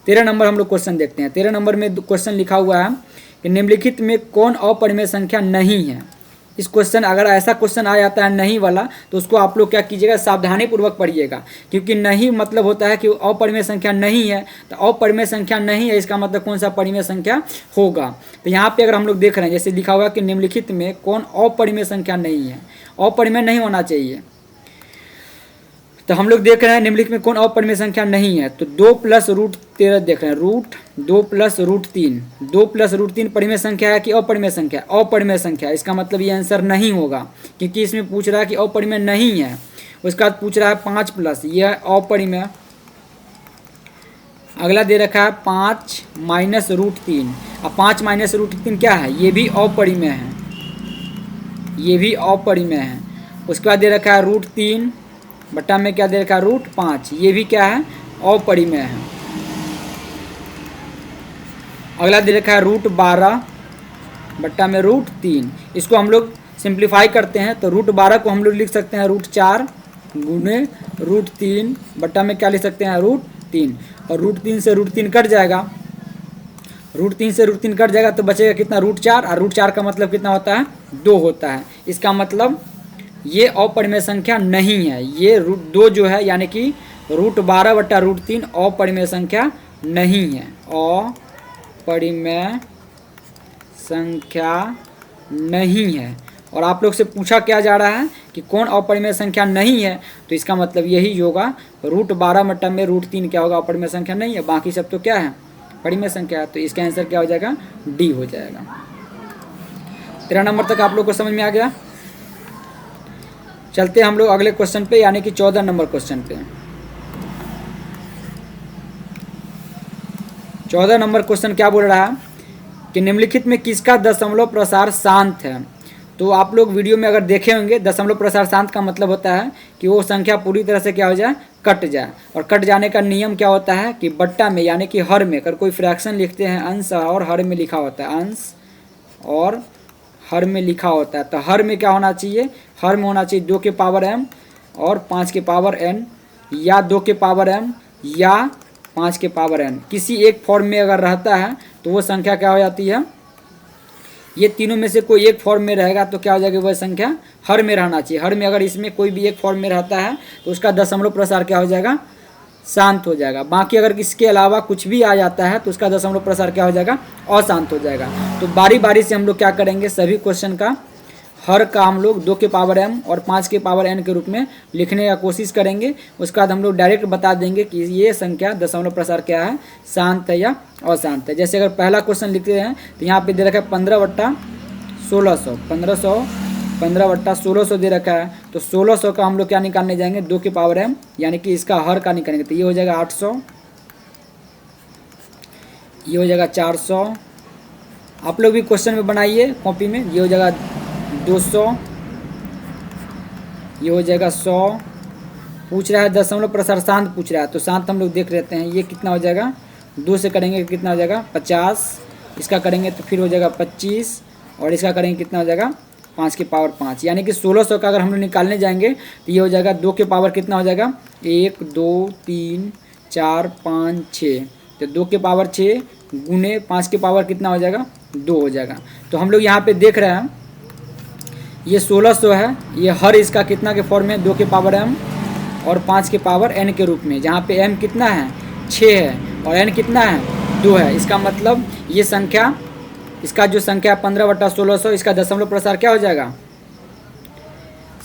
13 नंबर हम लोग क्वेश्चन देखते हैं। 13 नंबर में क्वेश्चन लिखा हुआ है कि निम्नलिखित में कौन अपरिमेय संख्या नहीं है। इस क्वेश्चन अगर ऐसा क्वेश्चन आ जाता है नहीं वाला, तो उसको आप लोग क्या कीजिएगा सावधानी पूर्वक पढ़िएगा, क्योंकि नहीं मतलब होता है कि अपरिमेय संख्या नहीं है, तो अपरिमेय संख्या नहीं है इसका मतलब कौन सा परिमेय संख्या होगा। तो यहाँ पे अगर हम लोग देख रहे हैं जैसे लिखा हुआ है कि निम्नलिखित में कौन अपरिमेय संख्या नहीं है, अपरिमेय नहीं होना चाहिए, तो हम लोग देख रहे हैं निम्नलिखित में कौन अपरिमेय संख्या नहीं है, तो 2 + √13 देख रहे हैं, √2 + √3, 2 + √3 परिमेय संख्या है कि अपरिमेय संख्या, अपरिमेय संख्या, इसका मतलब ये आंसर नहीं होगा, क्योंकि इसमें पूछ रहा है कि अपरिमेय नहीं है। उसके बाद पूछ रहा है 5+, यह अपरिमेय। अगला दे रखा है 5 - √3, अब 5 - √3 क्या है, ये भी अपरिमेय है, ये भी अपरिमेय है। उसके बाद दे रखा है √3 बटा में क्या दे रखा है √5, ये भी क्या है अपरिमेय है। अगला दे रखा है √12 बटा में √3, इसको हम लोग सिंप्लीफाई करते हैं तो √12 को हम लोग लिख सकते हैं √4 गुने √3 बटा में क्या लिख सकते हैं √3, और √3 से √3 कट जाएगा, √3 से √3 कट जाएगा तो बचेगा कितना √4, और √4 का मतलब कितना होता है 2 होता है। इसका मतलब ये अपरिमेय संख्या नहीं है, ये √2 जो है यानी कि √12 बटा √3 अपरिमेय संख्या नहीं है, अपरिमेय संख्या नहीं है। और आप लोग से पूछा क्या जा रहा है कि कौन अपरिमेय संख्या नहीं है, तो इसका मतलब यही होगा √12 बटा में √3 क्या होगा अपरिमेय संख्या नहीं है, बाकी सब तो क्या है परिमेय संख्या है, तो इसका आंसर क्या हो जाएगा डी हो जाएगा। 13 नंबर तक आप लोग को समझ में आ गया। चलते हम लोग अगले क्वेश्चन पे, यानी कि 14 नंबर क्वेश्चन पे। 14 नंबर क्वेश्चन क्या बोल रहा है कि निम्नलिखित में किसका दशमलव प्रसार शांत है। तो आप लोग वीडियो में अगर देखे होंगे दशमलव प्रसार शांत का मतलब होता है कि वो संख्या पूरी तरह से क्या हो जाए कट जाए, और कट जाने का नियम क्या होता है कि बट्टा में यानी कि हर में, अगर कोई फ्रैक्शन लिखते हैं अंश और हर में लिखा होता है, अंश और हर में लिखा होता है, तो हर में क्या होना चाहिए, हर में होना चाहिए 2 के पावर m और 5 के पावर n, या 2 के पावर m या 5 के पावर n, किसी एक फॉर्म में अगर रहता है तो वो संख्या क्या हो जाती है ये तीनों में से कोई एक फॉर्म में रहेगा तो क्या हो जाएगा, वह संख्या हर में रहना चाहिए। हर में अगर इसमें कोई भी एक फॉर्म में रहता है तो उसका दशमलव प्रसार क्या हो जाएगा, शांत हो जाएगा। बाकी अगर इसके अलावा कुछ भी आ जाता है तो उसका दशमलव प्रसार क्या हो जाएगा, अशांत हो जाएगा। तो बारी बारी से हम लोग क्या करेंगे, सभी क्वेश्चन का हर का हम लोग 2 के पावर m और 5 के पावर n के रूप में लिखने का कोशिश करेंगे। उसके बाद हम लोग डायरेक्ट बता देंगे कि ये संख्या दशमलव प्रसार क्या है, शांत है या अशांत है। जैसे अगर पहला क्वेश्चन लिखते हैं तो यहाँ पे दे रखा है 15/1600, 15/1600 दे रखा है। तो 1600 का हम लोग क्या निकालने जाएंगे, 2 के पावर m यानी कि इसका हर का निकालेंगे। तो ये हो जाएगा 800, ये हो जाएगा 400। आप लोग भी क्वेश्चन में बनाइए कॉपी में। ये हो जाएगा 200, ये हो जाएगा 100। पूछ रहा है दशमलव प्रसार शांत पूछ रहा है, तो शांत हम लोग देख लेते हैं। ये कितना हो जाएगा, 2 से करेंगे कितना हो जाएगा 50, इसका करेंगे तो फिर हो जाएगा 25, और इसका करेंगे कितना हो जाएगा 5 के पावर 5। यानी कि 1600 का अगर हम लोग निकालने जाएंगे तो ये हो जाएगा 2 के पावर कितना हो जाएगा, 1 2 3 4 5 6। तो 2 के पावर 6 गुने 5 के पावर कितना हो जाएगा, 2 हो जाएगा। तो हम लोग यहाँ पे देख रहे हैं ये 1600 है, ये हर इसका कितना के फॉर्म में, 2 के पावर m और 5 के पावर n के रूप में, जहाँ पे m कितना है 6 है और n कितना है 2 है। इसका मतलब ये संख्या, इसका जो संख्या 15/1600, इसका दशमलव प्रसार क्या हो जाएगा,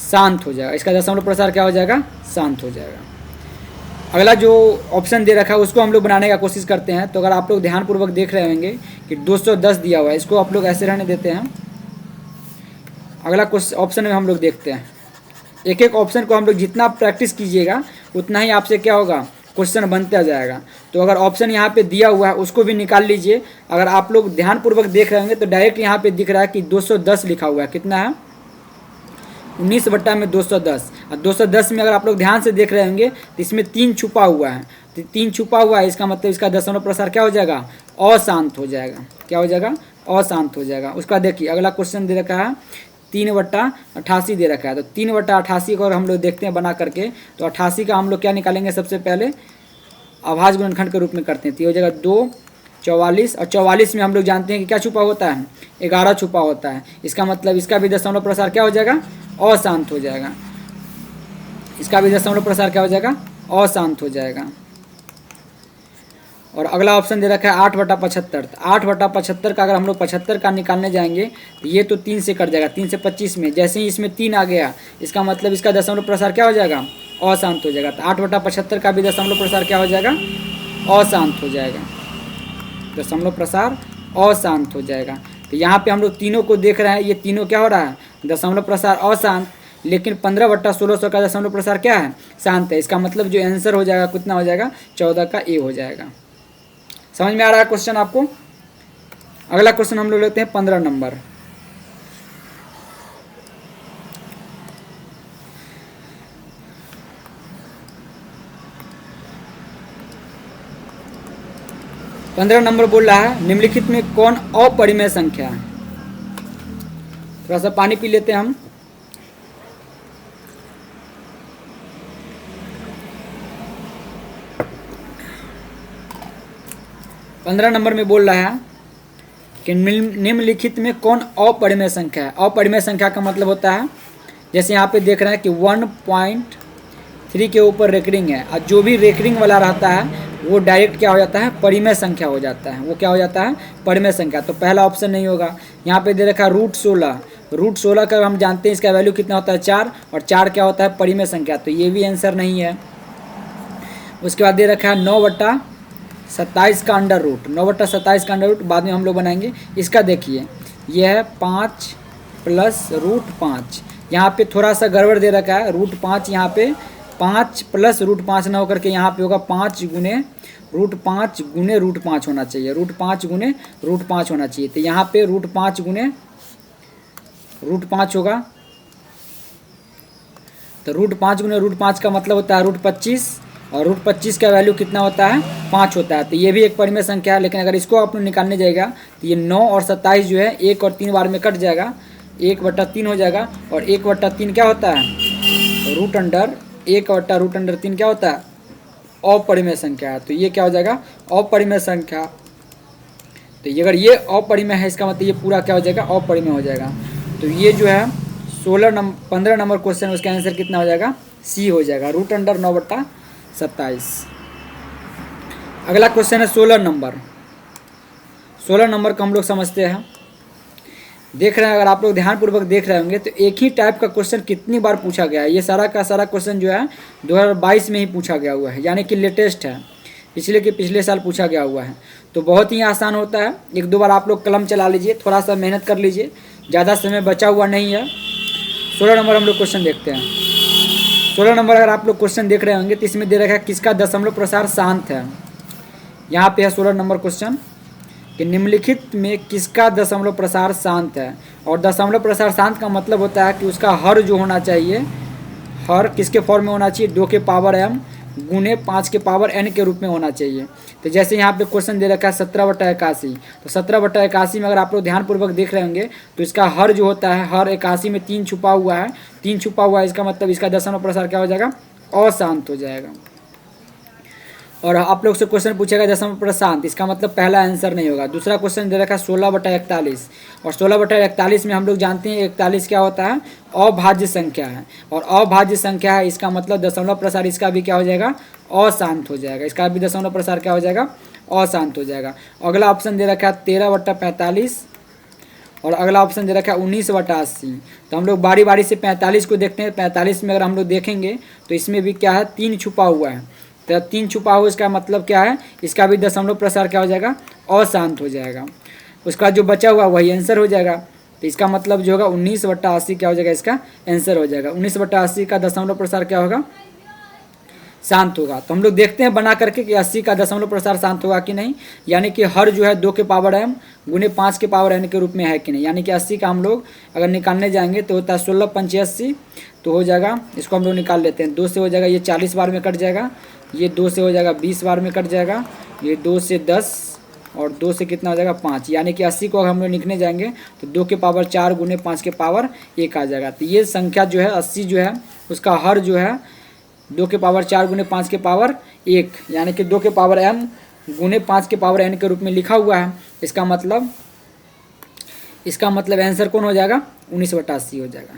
शांत हो जाएगा। इसका दशमलव प्रसार क्या हो जाएगा, शांत हो जाएगा। अगला जो ऑप्शन दे रखा है उसको हम लोग बनाने का कोशिश करते हैं। तो अगर आप लोग ध्यानपूर्वक देख रहे होंगे कि 210 दिया हुआ है, इसको आप लोग ऐसे रहने देते हैं। अगला क्वेश्चन ऑप्शन में हम लोग देखते हैं। एक एक ऑप्शन को हम लोग जितना प्रैक्टिस कीजिएगा उतना ही आपसे क्या होगा, क्वेश्चन बनता जाएगा। तो अगर ऑप्शन यहाँ पे दिया हुआ है उसको भी निकाल लीजिए। अगर आप लोग ध्यानपूर्वक देख रहे होंगे तो डायरेक्ट यहाँ पे दिख रहा है कि 210 लिखा हुआ है। कितना है, 19/210। और 210 में अगर आप लोग ध्यान से देख रहे होंगे तो इसमें 3 छुपा हुआ है। तो 3 छुपा हुआ है, इसका मतलब इसका दशमलव प्रसार क्या हो जाएगा, अशांत हो जाएगा। क्या हो जाएगा, अशांत हो जाएगा। उसका देखिए अगला क्वेश्चन दे रखा है 3/88 दे रखा है। तो 3/88 को अगर हम लोग देखते हैं बना करके, तो 88 का हम लोग क्या निकालेंगे, सबसे पहले अभाज्य गुणनखंड के रूप में करते हैं। तो ये हो जाएगा 2 44, और 44 में हम लोग जानते हैं कि क्या छुपा होता है, 11 छुपा होता है। इसका मतलब इसका भी दशमलव प्रसार क्या हो जाएगा, अशांत हो जाएगा। इसका भी दशमलव प्रसार क्या हो जाएगा, अशांत हो जाएगा। और अगला ऑप्शन दे रखा है 8/75। 8/75 का अगर हम लोग 75 का निकालने जाएंगे तो ये तो 3 से कट जाएगा, 3 से 25 में। जैसे ही इसमें 3 आ गया, इसका मतलब इसका दशमलव प्रसार क्या हो जाएगा, अशांत हो जाएगा। तो 8/75 का भी दशमलव प्रसार क्या हो जाएगा, अशांत हो जाएगा। दशमलव प्रसार अशांत हो जाएगा। तो यहाँ पे हम लोग तीनों को देख रहे हैं, ये तीनों क्या हो रहा है, दशमलव प्रसार अशांत। लेकिन 15/1600 का दशमलव प्रसार क्या है, शांत है। इसका मतलब जो आंसर हो जाएगा कितना हो जाएगा, 14 का ए हो जाएगा। समझ में आ रहा है क्वेश्चन आपको। अगला क्वेश्चन हम लोग लेते हैं 15 नंबर। नंबर बोल रहा है निम्नलिखित में कौन अपरिमेय संख्या है। थोड़ा सा पानी पी लेते हैं हम। नंबर में बोल रहा है कि निम्नलिखित में कौन अपरिमेय संख्या है। अपरिमेय संख्या का मतलब होता है, जैसे यहाँ पे देख रहे हैं कि 1.3 के ऊपर रेकरिंग है, और जो भी रेकरिंग वाला रहता है वो डायरेक्ट क्या हो जाता है, परिमेय संख्या हो जाता है। वो क्या हो जाता है, परिमेय संख्या। तो पहला ऑप्शन नहीं होगा। यहाँ पे दे रखा है √16। √16 का हम जानते हैं इसका वैल्यू कितना होता है, 4, और 4 क्या होता है, परिमेय संख्या। तो ये भी आंसर नहीं है। उसके बाद दे रखा है 9/27 का अंडर रूट। 9/27 का अंडर रूट बाद में हम लोग बनाएंगे। इसका देखिए यह है 5 + √5। यहाँ पे थोड़ा सा गड़बड़ दे रखा है। √5 यहाँ पे 5 + √5 ना होकर के यहाँ पे होगा 5 गुने √5 होना चाहिए। √5 गुने √5 होना चाहिए। तो यहाँ पे √5 गुने √5 होगा। तो √5 गुने √5 का मतलब होता है √25, और √25 का वैल्यू कितना होता है, 5 होता है। तो ये भी एक परिमेय संख्या है। लेकिन अगर इसको आप निकालने जाएगा तो ये 9 और 27 जो है 1 और 3 बार में कट जाएगा, 1/3 हो जाएगा। और 1/3 क्या होता है, √1/√3 क्या होता है, अपरिमेय संख्या है। तो ये क्या हो जाएगा, अपरिमेय संख्या। तो ये अगर ये अपरिमेय है इसका मतलब ये पूरा क्या हो जाएगा, अपरिमेय हो जाएगा। तो ये जो है 15 नंबर क्वेश्चन, उसका आंसर कितना हो जाएगा, सी हो जाएगा, √9/27। अगला क्वेश्चन है 16 नंबर। 16 नंबर को हम लोग समझते हैं। देख रहे हैं, अगर आप लोग ध्यानपूर्वक देख रहे होंगे तो एक ही टाइप का क्वेश्चन कितनी बार पूछा गया है। ये सारा का सारा क्वेश्चन जो है 2022 में ही पूछा गया हुआ है, यानी कि लेटेस्ट है, पिछले साल पूछा गया हुआ है। तो बहुत ही आसान होता है, 1-2 बार आप लोग कलम चला लीजिए, थोड़ा सा मेहनत कर लीजिए, ज़्यादा समय बचा हुआ नहीं है। 16 नंबर हम लोग क्वेश्चन देखते हैं। 16 नंबर अगर आप लोग क्वेश्चन देख रहे होंगे तो इसमें दे रखा है किसका दशमलव प्रसार शांत है। यहाँ पे है 16 नंबर क्वेश्चन कि निम्नलिखित में किसका दशमलव प्रसार शांत है। और दशमलव प्रसार शांत का मतलब होता है कि उसका हर जो होना चाहिए, हर किसके फॉर्म में होना चाहिए, 2 के पावर m गुने 5 के पावर n के रूप में होना चाहिए। तो जैसे यहाँ पे क्वेश्चन दे रखा है 17/81, तो 17/81 में अगर आप लोग ध्यानपूर्वक देख रहे होंगे तो इसका हर जो होता है, हर 81 में 3 छुपा हुआ है, 3 छुपा हुआ है, इसका मतलब इसका दशमलव प्रसार क्या हो जाएगा, अशांत हो जाएगा। और आप लोग से क्वेश्चन पूछेगा दशमलव प्रसार, इसका मतलब पहला आंसर नहीं होगा। दूसरा क्वेश्चन दे रखा है 16/41, और 16/41 में हम लोग जानते हैं 41 क्या होता है, अभाज्य संख्या है, और अभाज्य संख्या है, इसका मतलब दशमलव प्रसार इसका भी क्या हो जाएगा, अशांत हो जाएगा, इसका भी दशमलव प्रसार क्या हो जाएगा, अशांत हो जाएगा। अगला ऑप्शन दे रखा है 13/45, और अगला ऑप्शन दे रखा है 19/80। तो हम लोग बारी बारी से 45 को देखते हैं। 45 में अगर हम लोग देखेंगे तो इसमें भी क्या है, 3 छुपा हुआ है, तो 3 छुपा हुआ, इसका मतलब क्या है, इसका भी दशमलव प्रसार क्या हो जाएगा, अशांत हो जाएगा। उसका जो बचा हुआ वही आंसर हो जाएगा। तो इसका मतलब जो होगा 19/80 क्या हो जाएगा, इसका आंसर हो जाएगा। 19/80 का दशमलव प्रसार क्या होगा, शांत होगा। तो हम लोग देखते हैं बना करके कि 80 का दशमलव प्रसार शांत होगा कि नहीं, यानी कि हर जो है 2 के पावर m गुने 5 के पावर n के रूप में है कि नहीं। यानी कि 80 का हम लोग अगर निकालने जाएंगे तो होता है 16×5 तो हो जाएगा, इसको हम लोग निकाल लेते हैं। 2 से हो जाएगा, ये 40 बार में कट जाएगा, ये 2 से हो जाएगा 20 बार में कट जाएगा, ये 2 से 10, और 2 से कितना हो जाएगा 5, यानी कि 80 को अगर हम लोग लिखने जाएंगे तो 2 के पावर 4 गुने 5 के पावर 1 आ जाएगा। तो ये संख्या जो है 80 जो है उसका हर जो है 2 के पावर 4 गुने 5 के पावर 1, यानी कि 2 के पावर m गुने 5 के पावर n के रूप में लिखा हुआ है। इसका मतलब आंसर कौन हो जाएगा, 19/80 हो जाएगा।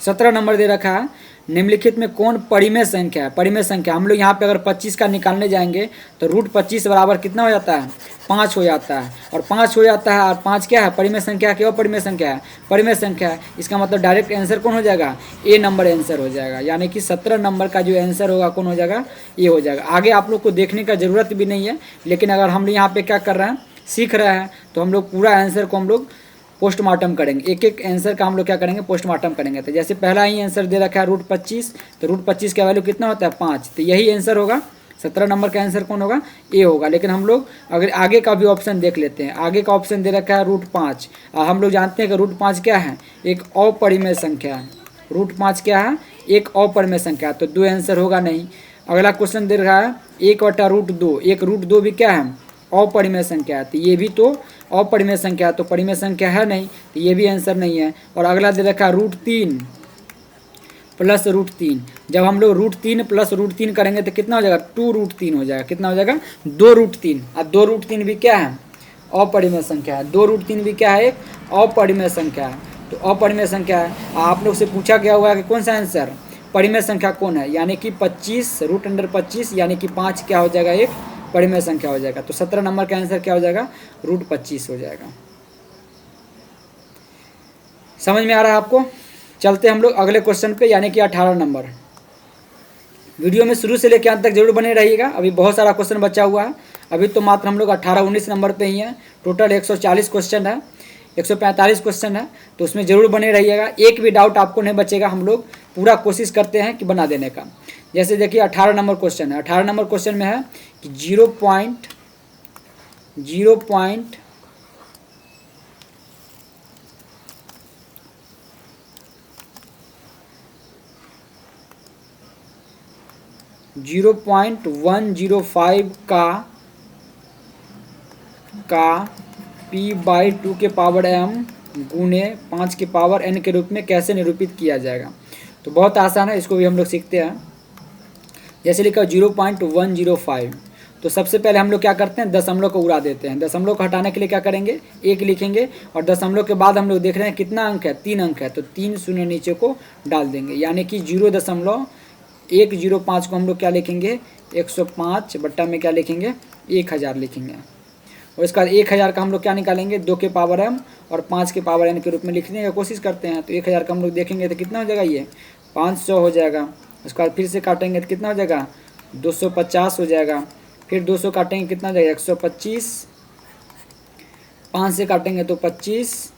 17 नंबर दे रखा है, निम्नलिखित में कौन परिमेय संख्या है। परिमेय संख्या हम लोग यहाँ पे अगर 25 का निकालने जाएंगे तो √25 बराबर कितना हो जाता है, 5 हो जाता है, और 5 हो जाता है, और 5 क्या है, परिमेय संख्या है, अपरिमेय संख्या है, परिमेय संख्या है। इसका मतलब डायरेक्ट आंसर कौन हो जाएगा, ए नंबर आंसर हो जाएगा। यानी कि 17 नंबर का जो आंसर होगा कौन हो जाएगा, ए हो जाएगा। आगे आप लोग को देखने का ज़रूरत भी नहीं है, लेकिन अगर हम यहाँ पर क्या कर रहे हैं, सीख रहे हैं, तो हम लोग पूरा आंसर को हम लोग पोस्टमार्टम करेंगे, एक एक आंसर का हम लोग क्या करेंगे, पोस्टमार्टम करेंगे। तो जैसे पहला ही आंसर दे रखा है √25, तो √25 का वैल्यू कितना होता है, 5, तो यही आंसर होगा। 17 नंबर का आंसर कौन होगा, ए होगा। लेकिन हम लोग अगर आगे का भी ऑप्शन देख लेते हैं, आगे का ऑप्शन दे रखा है √5, और हम लोग जानते हैं कि √5 क्या है, एक अपरिमेय संख्या है। √5 क्या है, एक अपरिमेय संख्या, तो 2 आंसर होगा नहीं। अगला क्वेश्चन दे रहा है 1/√2, एक √2 भी क्या है, अपरिमेय संख्या है, तो ये भी तो अपरिमेय संख्या है, तो परिमेय संख्या है नहीं, तो ये भी आंसर नहीं है। और अगला दे रखा है √3 प्लस √3, जब हम लोग √3 प्लस √3 करेंगे तो कितना हो जाएगा, 2√3 हो जाएगा। कितना हो जाएगा, 2√3। अब 2√3 भी क्या है, अपरिमेय संख्या है। 2√3 भी क्या है, एक अपरिमेय संख्या है, तो अपरिमेय संख्या है। आप लोग से पूछा गया हुआ है कि कौन सा आंसर, परिमेय संख्या कौन है, यानी कि 25 √25, यानी कि 5 क्या हो जाएगा, एक परिमेय संख्या हो जाएगा। तो 17 नंबर का आंसर क्या हो जाएगा, √25 हो जाएगा। समझ में आ रहा है आपको। चलते हम लोग अगले क्वेश्चन पे, यानी कि 18 नंबर। वीडियो में शुरू से लेकर अंत तक जरूर बने रहिएगा, अभी बहुत सारा क्वेश्चन बचा हुआ है। अभी तो मात्र हम लोग 18-19 नंबर पे ही हैं। टोटल 140 क्वेश्चन है, 145 क्वेश्चन है, तो उसमें ज़रूर बने रहिएगा। एक भी डाउट आपको नहीं बचेगा, हम लोग पूरा कोशिश करते हैं कि बना देने का। जैसे देखिए 18 नंबर क्वेश्चन है। 18 नंबर क्वेश्चन में है कि 0.105 का p/2 के पावर m गुने 5 के पावर n के रूप में कैसे निरूपित किया जाएगा। तो बहुत आसान है, इसको भी हम लोग सीखते हैं। जैसे लिखा 0.105, तो सबसे पहले हम लोग क्या करते हैं, दशमलव को उड़ा देते हैं। दशमलव को हटाने के लिए क्या करेंगे, 1 लिखेंगे, और दशमलव के बाद हम लोग देख रहे हैं कितना अंक है, 3 अंक है, तो 3 शून्य नीचे को डाल देंगे, यानी कि 0.105 को हम लोग क्या लिखेंगे, 105 बट्टा में क्या लिखेंगे, 1000 लिखेंगे। और इसका 1000 का हम लोग क्या निकालेंगे, 2 के पावर m और 5 के पावर n के रूप में लिखने की कोशिश करते हैं। तो 1000 का हम लोग देखेंगे तो कितना हो जाएगा, ये 500 हो जाएगा। उसके बाद फिर से काटेंगे तो कितना हो जाएगा, 250 हो जाएगा। फिर 200 काटेंगे कितना हो जाएगा, 125। 5 से काटेंगे तो 25,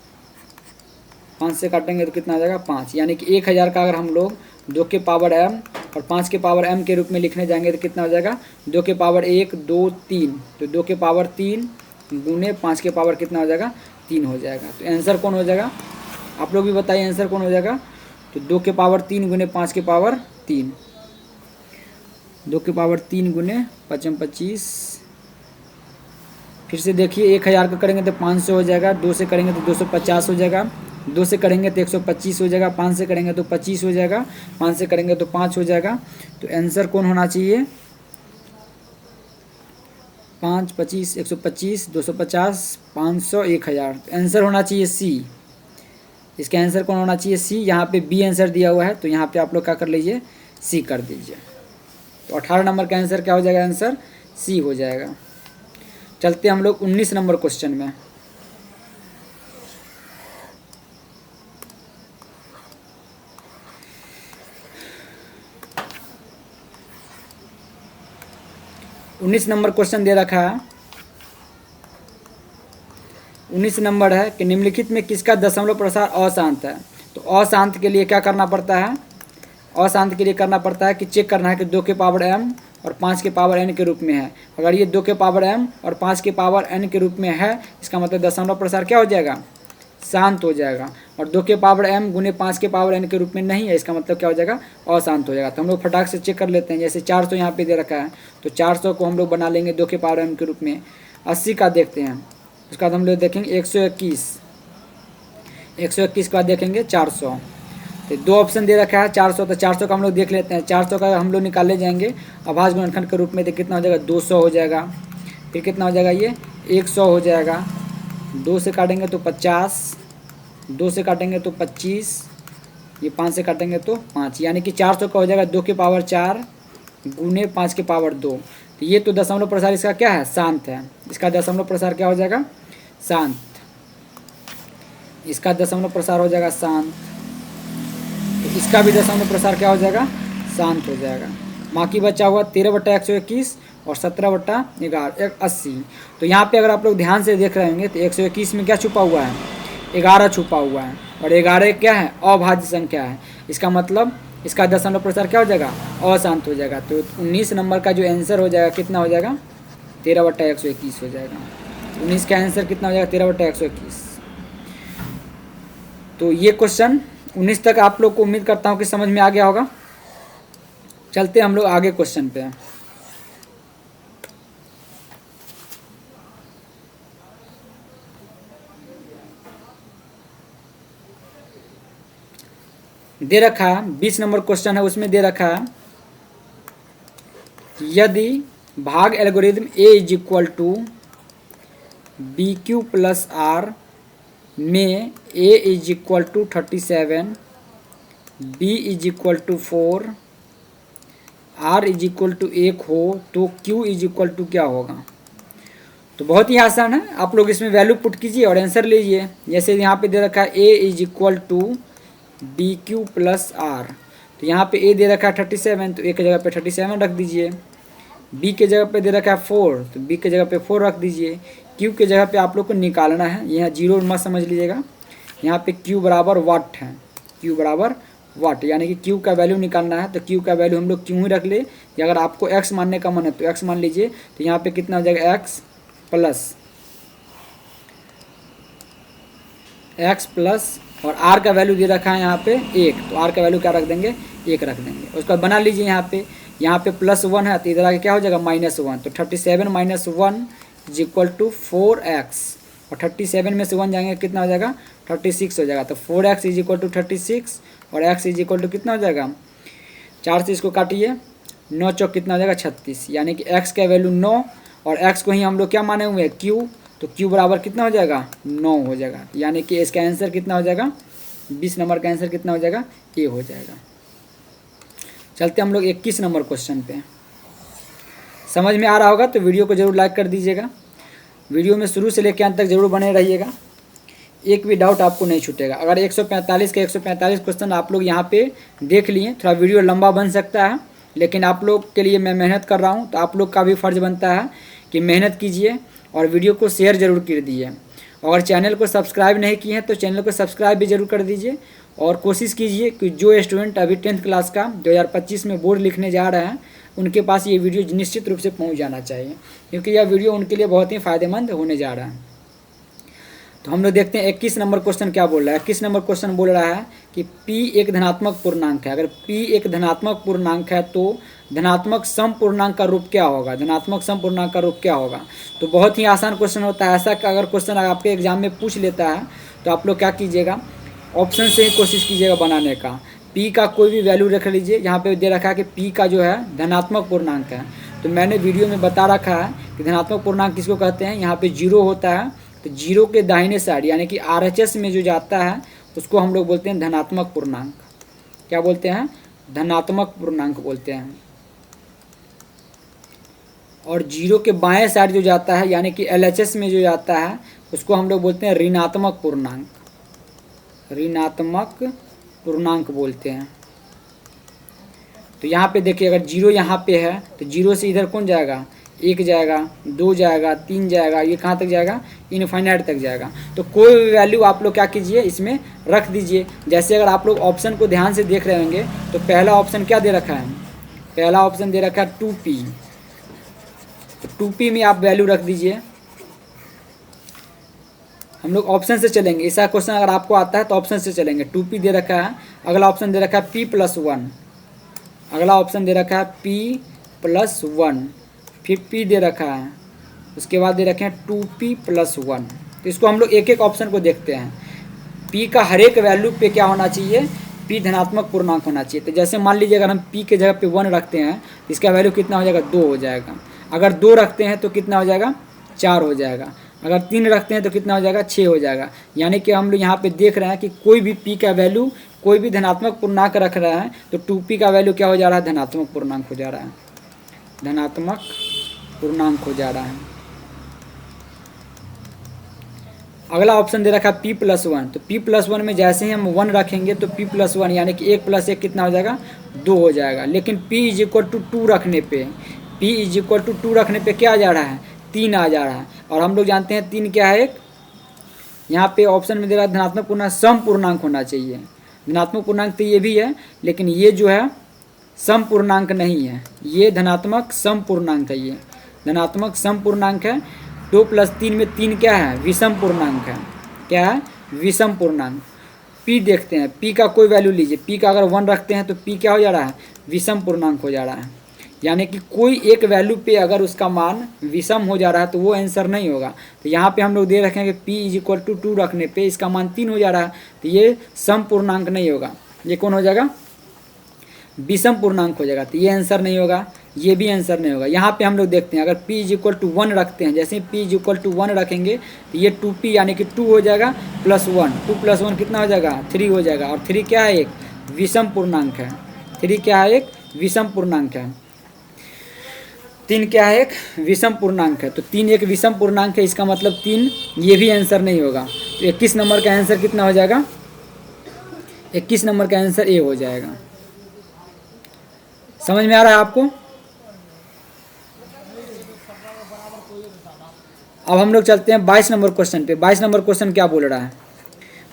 5 से काटेंगे तो कितना हो जाएगा, 5। यानी कि 1000 का अगर हम लोग 2 के पावर m और 5 के पावर m के रूप में लिखने जाएंगे तो कितना हो जाएगा, 2 के पावर 1 2 3, तो 2 के पावर 3 गुने 5 के पावर कितना हो जाएगा, 3 हो जाएगा। तो आंसर कौन हो जाएगा, आप लोग भी बताइए आंसर कौन हो जाएगा। तो 2 के पावर 3 गुने 5 के पावर 3, 2 के पावर 3 गुने 5 25। फिर से देखिए 1000 का करेंगे तो 500 हो जाएगा, 2 से करेंगे तो 250 हो जाएगा, 2 से करेंगे तो 125 हो जाएगा, 5 से करेंगे तो 25 हो जाएगा, 5 से करेंगे तो 5 हो जाएगा। तो आंसर कौन होना चाहिए, 5 25 125 250 500 1000। तो आंसर होना चाहिए सी। इसका आंसर कौन होना चाहिए, सी। यहाँ पे बी आंसर दिया हुआ है, तो यहाँ पे आप लोग क्या कर लीजिए, सी कर दीजिए। तो 18 नंबर का आंसर क्या हो जाएगा, आंसर सी हो जाएगा। चलते हम लोग 19 नंबर क्वेश्चन में। उन्नीस नंबर क्वेश्चन दे रखा है। 19 नंबर है कि निम्नलिखित में किसका दशमलव प्रसार अशांत है। तो अशांत के लिए क्या करना पड़ता है, अशांत के लिए करना पड़ता है कि चेक करना है कि 2 के पावर m और 5 के पावर n के रूप में है। अगर ये 2 के पावर m और 5 के पावर n के रूप में है, इसका मतलब दशमलव प्रसार क्या हो जाएगा, शांत हो जाएगा। और 2 के पावर m गुने 5 के पावर n के रूप में नहीं है, इसका मतलब क्या हो जाएगा, अशांत हो जाएगा। तो हम लोग फटाक से चेक कर लेते हैं। जैसे 400 यहाँ पे दे रखा है, तो 400 को हम लोग बना लेंगे 2 के पावर m के रूप में। 80 का देखते हैं, उसके बाद हम लोग देखेंगे 121, 121 के बाद देखेंगे 400। तो 2 ऑप्शन दे रखा है 400, तो 400 का हम लोग देख लेते हैं। 400 का हम लोग निकाले जाएंगे अभाज्य गुणनखंड के रूप में, तो कितना हो जाएगा, 200 हो जाएगा। फिर कितना हो जाएगा, ये 100 हो जाएगा। 2 से काटेंगे तो 50, 2 से काटेंगे तो 25, ये 5 से काटेंगे तो 5, यानी कि 400 का हो जाएगा 2 के पावर 4 गुने 5 के पावर 2। तो ये तो दशमलव प्रसार इसका क्या है, शांत है। इसका दशमलव प्रसार क्या हो जाएगा, शांत। इसका दशमलव प्रसार हो जाएगा शांत। तो इसका भी दशमलव प्रसार क्या हो जाएगा, शांत हो जाएगा। बाकी बचा हुआ 13/121 और 17/11 80। तो यहाँ पे अगर आप लोग ध्यान से देख रहे होंगे तो 121 में क्या छुपा हुआ है, 11 छुपा हुआ है, और 11 क्या है, अभाज्य संख्या है। इसका मतलब इसका दशमलव प्रसार क्या हो जाएगा, अशांत हो जाएगा। तो 19 नंबर का जो आंसर हो जाएगा कितना हो जाएगा, 13/121 हो जाएगा। 19 का आंसर कितना हो जाएगा, 13/121। तो ये क्वेश्चन 19 तक आप लोग को उम्मीद करता हूँ कि समझ में आ गया होगा। चलते हम लोग आगे क्वेश्चन पे। दे रखा है 20 नंबर क्वेश्चन है, उसमें दे रखा है यदि भाग algorithm a is equal to b q plus r में a is equal to 37, b is equal to 4, r is equal to 1 हो तो q इज इक्वल टू क्या होगा। तो बहुत ही आसान है, आप लोग इसमें वैल्यू पुट कीजिए और आंसर लीजिए। जैसे यहाँ पे दे रखा है a is equal to b q plus r, तो यहाँ पे a दे रखा है 37, तो a की जगह पे 37 रख दीजिए। b के जगह पे दे रखा है 4, तो b के जगह पे 4 रख दीजिए। q के जगह पे आप लोग को निकालना है, यहाँ जीरो मत समझ लीजिएगा। यहाँ पे q बराबर वाट है, q बराबर वाट, यानी कि q का वैल्यू निकालना है। तो q का वैल्यू हम लोग क्यों ही रख ले, या अगर आपको x मानने का मन है तो x मान लीजिए। तो यहाँ पे कितना हो जाएगा, x प्लस और r का वैल्यू दे रखा है यहाँ पे 1, तो r का वैल्यू क्या रख देंगे, 1 रख देंगे। उसके बाद बना लीजिए यहाँ पे +1 है, तो इधर आके क्या हो जाएगा -1। तो 37 - 1 इज इक्वल टू 4x, और 37 में से 1 जाएंगे कितना हो जाएगा, 36 हो जाएगा। तो 4x इज इक्वल टू 36 और x इज इक्वल टू कितना हो जाएगा, 4 से इसको काटिए 9 चौक कितना हो जाएगा 36, यानी कि x का वैल्यू 9 और x को ही हम लोग क्या माने हुए हैं q, तो q बराबर कितना हो जाएगा 9 हो जाएगा, यानी कि इसका आंसर कितना हो जाएगा 20 नंबर का आंसर कितना हो जाएगा ए हो जाएगा। चलते हम लोग 21 नंबर क्वेश्चन पे। समझ में आ रहा होगा तो वीडियो को जरूर लाइक कर दीजिएगा, वीडियो में शुरू से लेकर अंत तक जरूर बने रहिएगा, एक भी डाउट आपको नहीं छूटेगा। अगर 145 के 145 क्वेश्चन आप लोग यहाँ पे देख लिए, थोड़ा वीडियो लंबा बन सकता है, लेकिन आप लोग के लिए मैं मेहनत कर रहा हूँ, तो आप लोग का भी फ़र्ज़ बनता है कि मेहनत कीजिए और वीडियो को शेयर ज़रूर कर दीजिए। और चैनल को सब्सक्राइब नहीं किए हैं तो चैनल को सब्सक्राइब भी ज़रूर कर दीजिए। और कोशिश कीजिए कि जो स्टूडेंट अभी 10th क्लास का 2025 में बोर्ड लिखने जा रहे हैं, उनके पास ये वीडियो निश्चित रूप से पहुंच जाना चाहिए, क्योंकि यह वीडियो उनके लिए बहुत ही फ़ायदेमंद होने जा रहा है। तो हम लोग देखते हैं 21 नंबर क्वेश्चन क्या बोल रहा है। 21 नंबर क्वेश्चन बोल रहा है कि P एक धनात्मक पूर्णांक है। अगर P एक धनात्मक पूर्णांक है तो धनात्मक सम पूर्णांक का रूप क्या होगा, धनात्मक सम पूर्णांक का रूप क्या होगा। तो बहुत ही आसान क्वेश्चन होता है। ऐसा अगर क्वेश्चन आपके एग्जाम में पूछ लेता है तो आप लोग क्या कीजिएगा, ऑप्शन से ही कोशिश कीजिएगा बनाने का। P का कोई भी वैल्यू रख लीजिए। यहाँ पे दे रखा है कि P का जो है धनात्मक पूर्णांक है, तो मैंने वीडियो में बता रखा है कि धनात्मक पूर्णांक किसको कहते हैं। यहाँ पे 0 होता है, तो 0 के दाहिने साइड यानी कि RHS में जो जाता है उसको हम लोग बोलते हैं धनात्मक पूर्णांक। क्या बोलते हैं, धनात्मक पूर्णांक बोलते हैं। और 0 के बाएं साइड जो जाता है यानी कि LHS में जो जाता है उसको हम लोग बोलते हैं ऋणात्मक पूर्णांक, ऋणात्मक पूर्णांक बोलते हैं। तो यहाँ पे देखिए, अगर 0 यहाँ पे है तो 0 से इधर कौन जाएगा, 1 जाएगा, 2 जाएगा, 3 जाएगा, ये कहाँ तक जाएगा, इनफाइनाइट तक जाएगा। तो कोई भी वैल्यू आप लोग क्या कीजिए, इसमें रख दीजिए। जैसे अगर आप लोग ऑप्शन को ध्यान से देख रहे होंगे तो पहला ऑप्शन क्या दे रखा है, पहला ऑप्शन दे रखा है 2p, तो 2p में आप वैल्यू रख दीजिए। हम लोग ऑप्शन से चलेंगे, ऐसा क्वेश्चन अगर आपको आता है तो ऑप्शन से चलेंगे। 2p दे रखा है, अगला ऑप्शन दे रखा है p+1, अगला ऑप्शन दे रखा है p+1, फिर p दे रखा है, उसके बाद दे रखे हैं 2p+1। तो इसको हम लोग एक एक ऑप्शन को देखते हैं। p का हर एक वैल्यू पे क्या होना चाहिए, p धनात्मक पूर्णांक होना चाहिए। तो जैसे मान लीजिए अगर हम p के जगह पे 1 रखते हैं तो इसका वैल्यू कितना हो जाएगा, 2 हो जाएगा। अगर 2 रखते हैं तो कितना हो जाएगा, 4 हो जाएगा। अगर 3 रखते हैं तो कितना हो जाएगा, 6 हो जाएगा। यानी कि हम लोग यहाँ पे देख रहे हैं कि कोई भी p का वैल्यू कोई भी धनात्मक पूर्णांक रख रहा है तो 2p का वैल्यू क्या हो जा रहा है, धनात्मक पूर्णांक हो जा रहा है, धनात्मक पूर्णांक हो जा रहा है। अगला ऑप्शन दे रखा है p+1, तो p+1 में जैसे ही हम 1 रखेंगे तो p+1 यानी कि 1 + 1 कितना हो जाएगा, 2 हो जाएगा। लेकिन p = 2 रखने पे, p = 2 रखने पे क्या आ जा रहा है, 3 आ जा रहा है। और हम लोग जानते हैं 3 क्या है, एक यहाँ पे ऑप्शन में दे रहा है धनात्मक पूर्णांक सम पूर्णांक होना चाहिए। धनात्मक पूर्णांक तो ये भी है, लेकिन ये जो है सम पूर्णांक नहीं है, ये धनात्मक सम पूर्णांक है। ये धनात्मक सम पूर्णांक है। 2 + 3 में 3 क्या है, विषम पूर्णांक है। क्या है, विषम पूर्णांक। p देखते हैं, p का कोई वैल्यू लीजिए, p का अगर 1 रखते हैं तो p क्या हो जा रहा है, विषम पूर्णांक हो जा रहा है। यानी कि कोई एक वैल्यू पे अगर उसका मान विषम हो जा रहा है तो वो आंसर नहीं होगा। तो यहाँ पे हम लोग दे रखें कि p = 2 रखने पे इसका मान 3 हो जा रहा है, तो ये सम पूर्णांक नहीं होगा। ये कौन हो जाएगा, विषम पूर्णांक हो जाएगा। तो ये आंसर नहीं होगा, ये भी आंसर नहीं होगा। यहाँ पे हम लोग देखते हैं, अगर p = 1 रखते हैं, जैसे p = 1 रखेंगे तो ये 2p यानी कि 2 हो जाएगा +1, 2 + 1 कितना हो जाएगा, 3 हो जाएगा। और 3 क्या है, एक विषम पूर्णांक है। 3 क्या है, एक विषम पूर्णांक है। 3 क्या है, एक विषम पूर्णांक है। तो 3 एक विषम पूर्णांक है, इसका मतलब 3, ये भी आंसर नहीं होगा। तो 21 नंबर का आंसर कितना हो जाएगा, 21 नंबर का आंसर ए हो जाएगा। समझ में आ रहा है आपको। अब हम लोग चलते हैं 22 नंबर क्वेश्चन पे। 22 नंबर क्वेश्चन क्या बोल रहा है,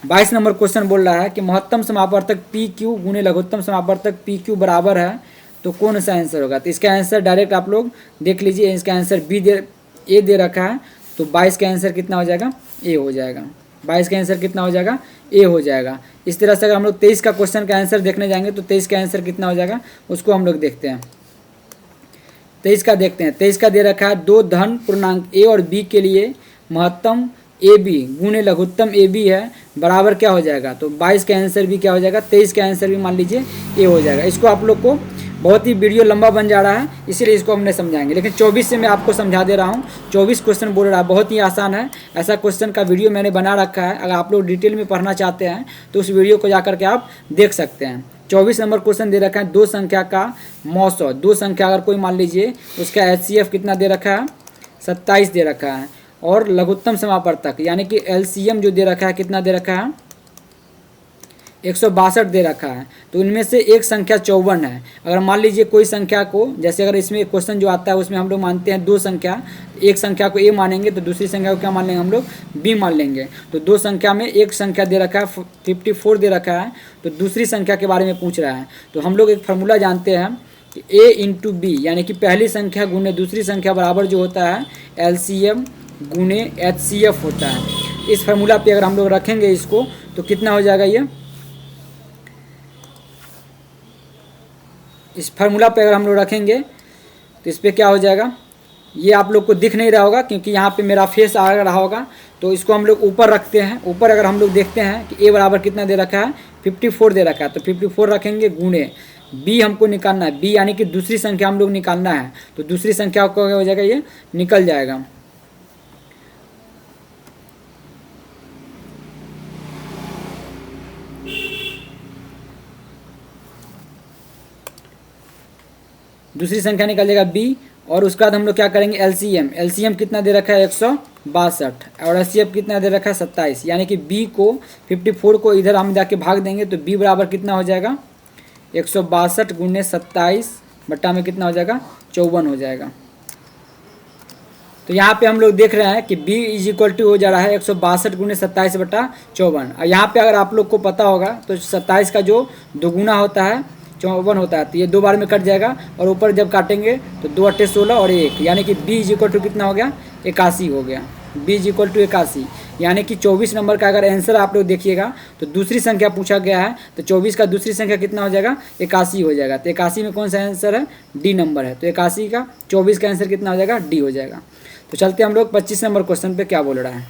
22 नंबर क्वेश्चन बोल रहा है कि महत्तम समापवर्तक PQ गुणे लघुत्तम समापवर्तक PQ बराबर है तो कौन सा आंसर होगा। तो इसका आंसर डायरेक्ट आप लोग देख लीजिए, इसका आंसर ए दे रखा है, तो 22 का आंसर कितना हो जाएगा, ए हो जाएगा। 22 का आंसर कितना हो जाएगा, ए हो जाएगा। इस तरह से अगर हम लोग 23 का क्वेश्चन का आंसर देखने जाएंगे तो 23 का आंसर कितना हो जाएगा, उसको हम लोग देखते हैं। 23 का देखते हैं। 23 का दे रखा है 2 धन पूर्णांक ए और बी के लिए महत्तम ए बी गुणे लघुत्तम ए बी है बराबर क्या हो जाएगा। तो 22 का आंसर भी क्या हो जाएगा, 23 का आंसर भी मान लीजिए ए हो जाएगा। इसको आप लोग को बहुत ही वीडियो लंबा बन जा रहा है, इसीलिए इसको हमने समझाएंगे। लेकिन 24 से मैं आपको समझा दे रहा हूँ। 24 क्वेश्चन बोल रहा है, बहुत ही आसान है। ऐसा क्वेश्चन का वीडियो मैंने बना रखा है, अगर आप लोग डिटेल में पढ़ना चाहते हैं तो उस वीडियो को जाकर के आप देख सकते हैं। 24 नंबर क्वेश्चन दे रखा है, दो संख्या का मौसौ। दो संख्या अगर कोई मान लीजिए उसका HCF कितना दे रखा है, 27 दे रखा है, और लघुत्तम समापवर्तक यानी कि LCM जो दे रखा है कितना दे रखा है, 162 दे रखा है। तो इनमें से एक संख्या 54 है। अगर मान लीजिए कोई संख्या को, जैसे अगर इसमें क्वेश्चन जो आता है उसमें हम लोग मानते हैं दो संख्या, एक संख्या को A मानेंगे तो दूसरी संख्या को क्या मान लेंगे हम लोग, B मान लेंगे। तो दो संख्या में एक संख्या दे रखा है 54 दे रखा है, तो दूसरी संख्या के बारे में पूछ रहा है। तो हम लोग एक फार्मूला जानते हैं कि A इंटू बी, यानी कि पहली संख्या गुने दूसरी संख्या बराबर जो होता है LCM गुने HCF होता है। इस फार्मूला पे अगर हम लोग रखेंगे इसको तो कितना हो जाएगा, ये इस फार्मूला पे अगर हम लोग रखेंगे तो इस पर क्या हो जाएगा, ये आप लोग को दिख नहीं रहा होगा क्योंकि यहाँ पे मेरा फेस आ रहा होगा। तो इसको हम लोग ऊपर रखते हैं। ऊपर अगर हम लोग देखते हैं कि A बराबर कितना दे रखा है, 54 दे रखा है, तो 54 रखेंगे गुणे B हमको निकालना है, B यानी कि दूसरी संख्या हम लोग निकालना है। तो दूसरी संख्या को क्या हो जाएगा, ये निकल जाएगा। दूसरी संख्या निकल जाएगा B, और उसके बाद हम लोग क्या करेंगे LCM कितना दे रखा है 162, और HCF कितना दे रखा है 27, यानी कि B को 54 को इधर हम जाके भाग देंगे तो B बराबर कितना हो जाएगा 162 गुने 27 बट्टा में कितना हो जाएगा 54 हो जाएगा। तो यहाँ पे हम लोग देख रहे हैं कि B इज इक्वल टू हो जा रहा है 162 गुने 27 बट्टा 54। और यहाँ पे अगर आप लोग को पता होगा तो 27 का जो दोगुना होता है 54 होता है, तो ये दो बार में कट जाएगा, और ऊपर जब काटेंगे तो 2 अट्ठे 16 और 1, यानी कि B इज इक्वल टू कितना हो गया 81 हो गया। B इज इक्वल टू 81, यानी कि 24 नंबर का अगर आंसर आप लोग देखिएगा तो दूसरी संख्या पूछा गया है, तो 24 का दूसरी संख्या कितना हो जाएगा 81 हो जाएगा। तो 81 में कौन सा आंसर है, D नंबर है। तो 81 का 24 का आंसर कितना हो जाएगा, D हो जाएगा। तो चलते हम लोग 25 नंबर क्वेश्चन पे क्या बोल रहा है।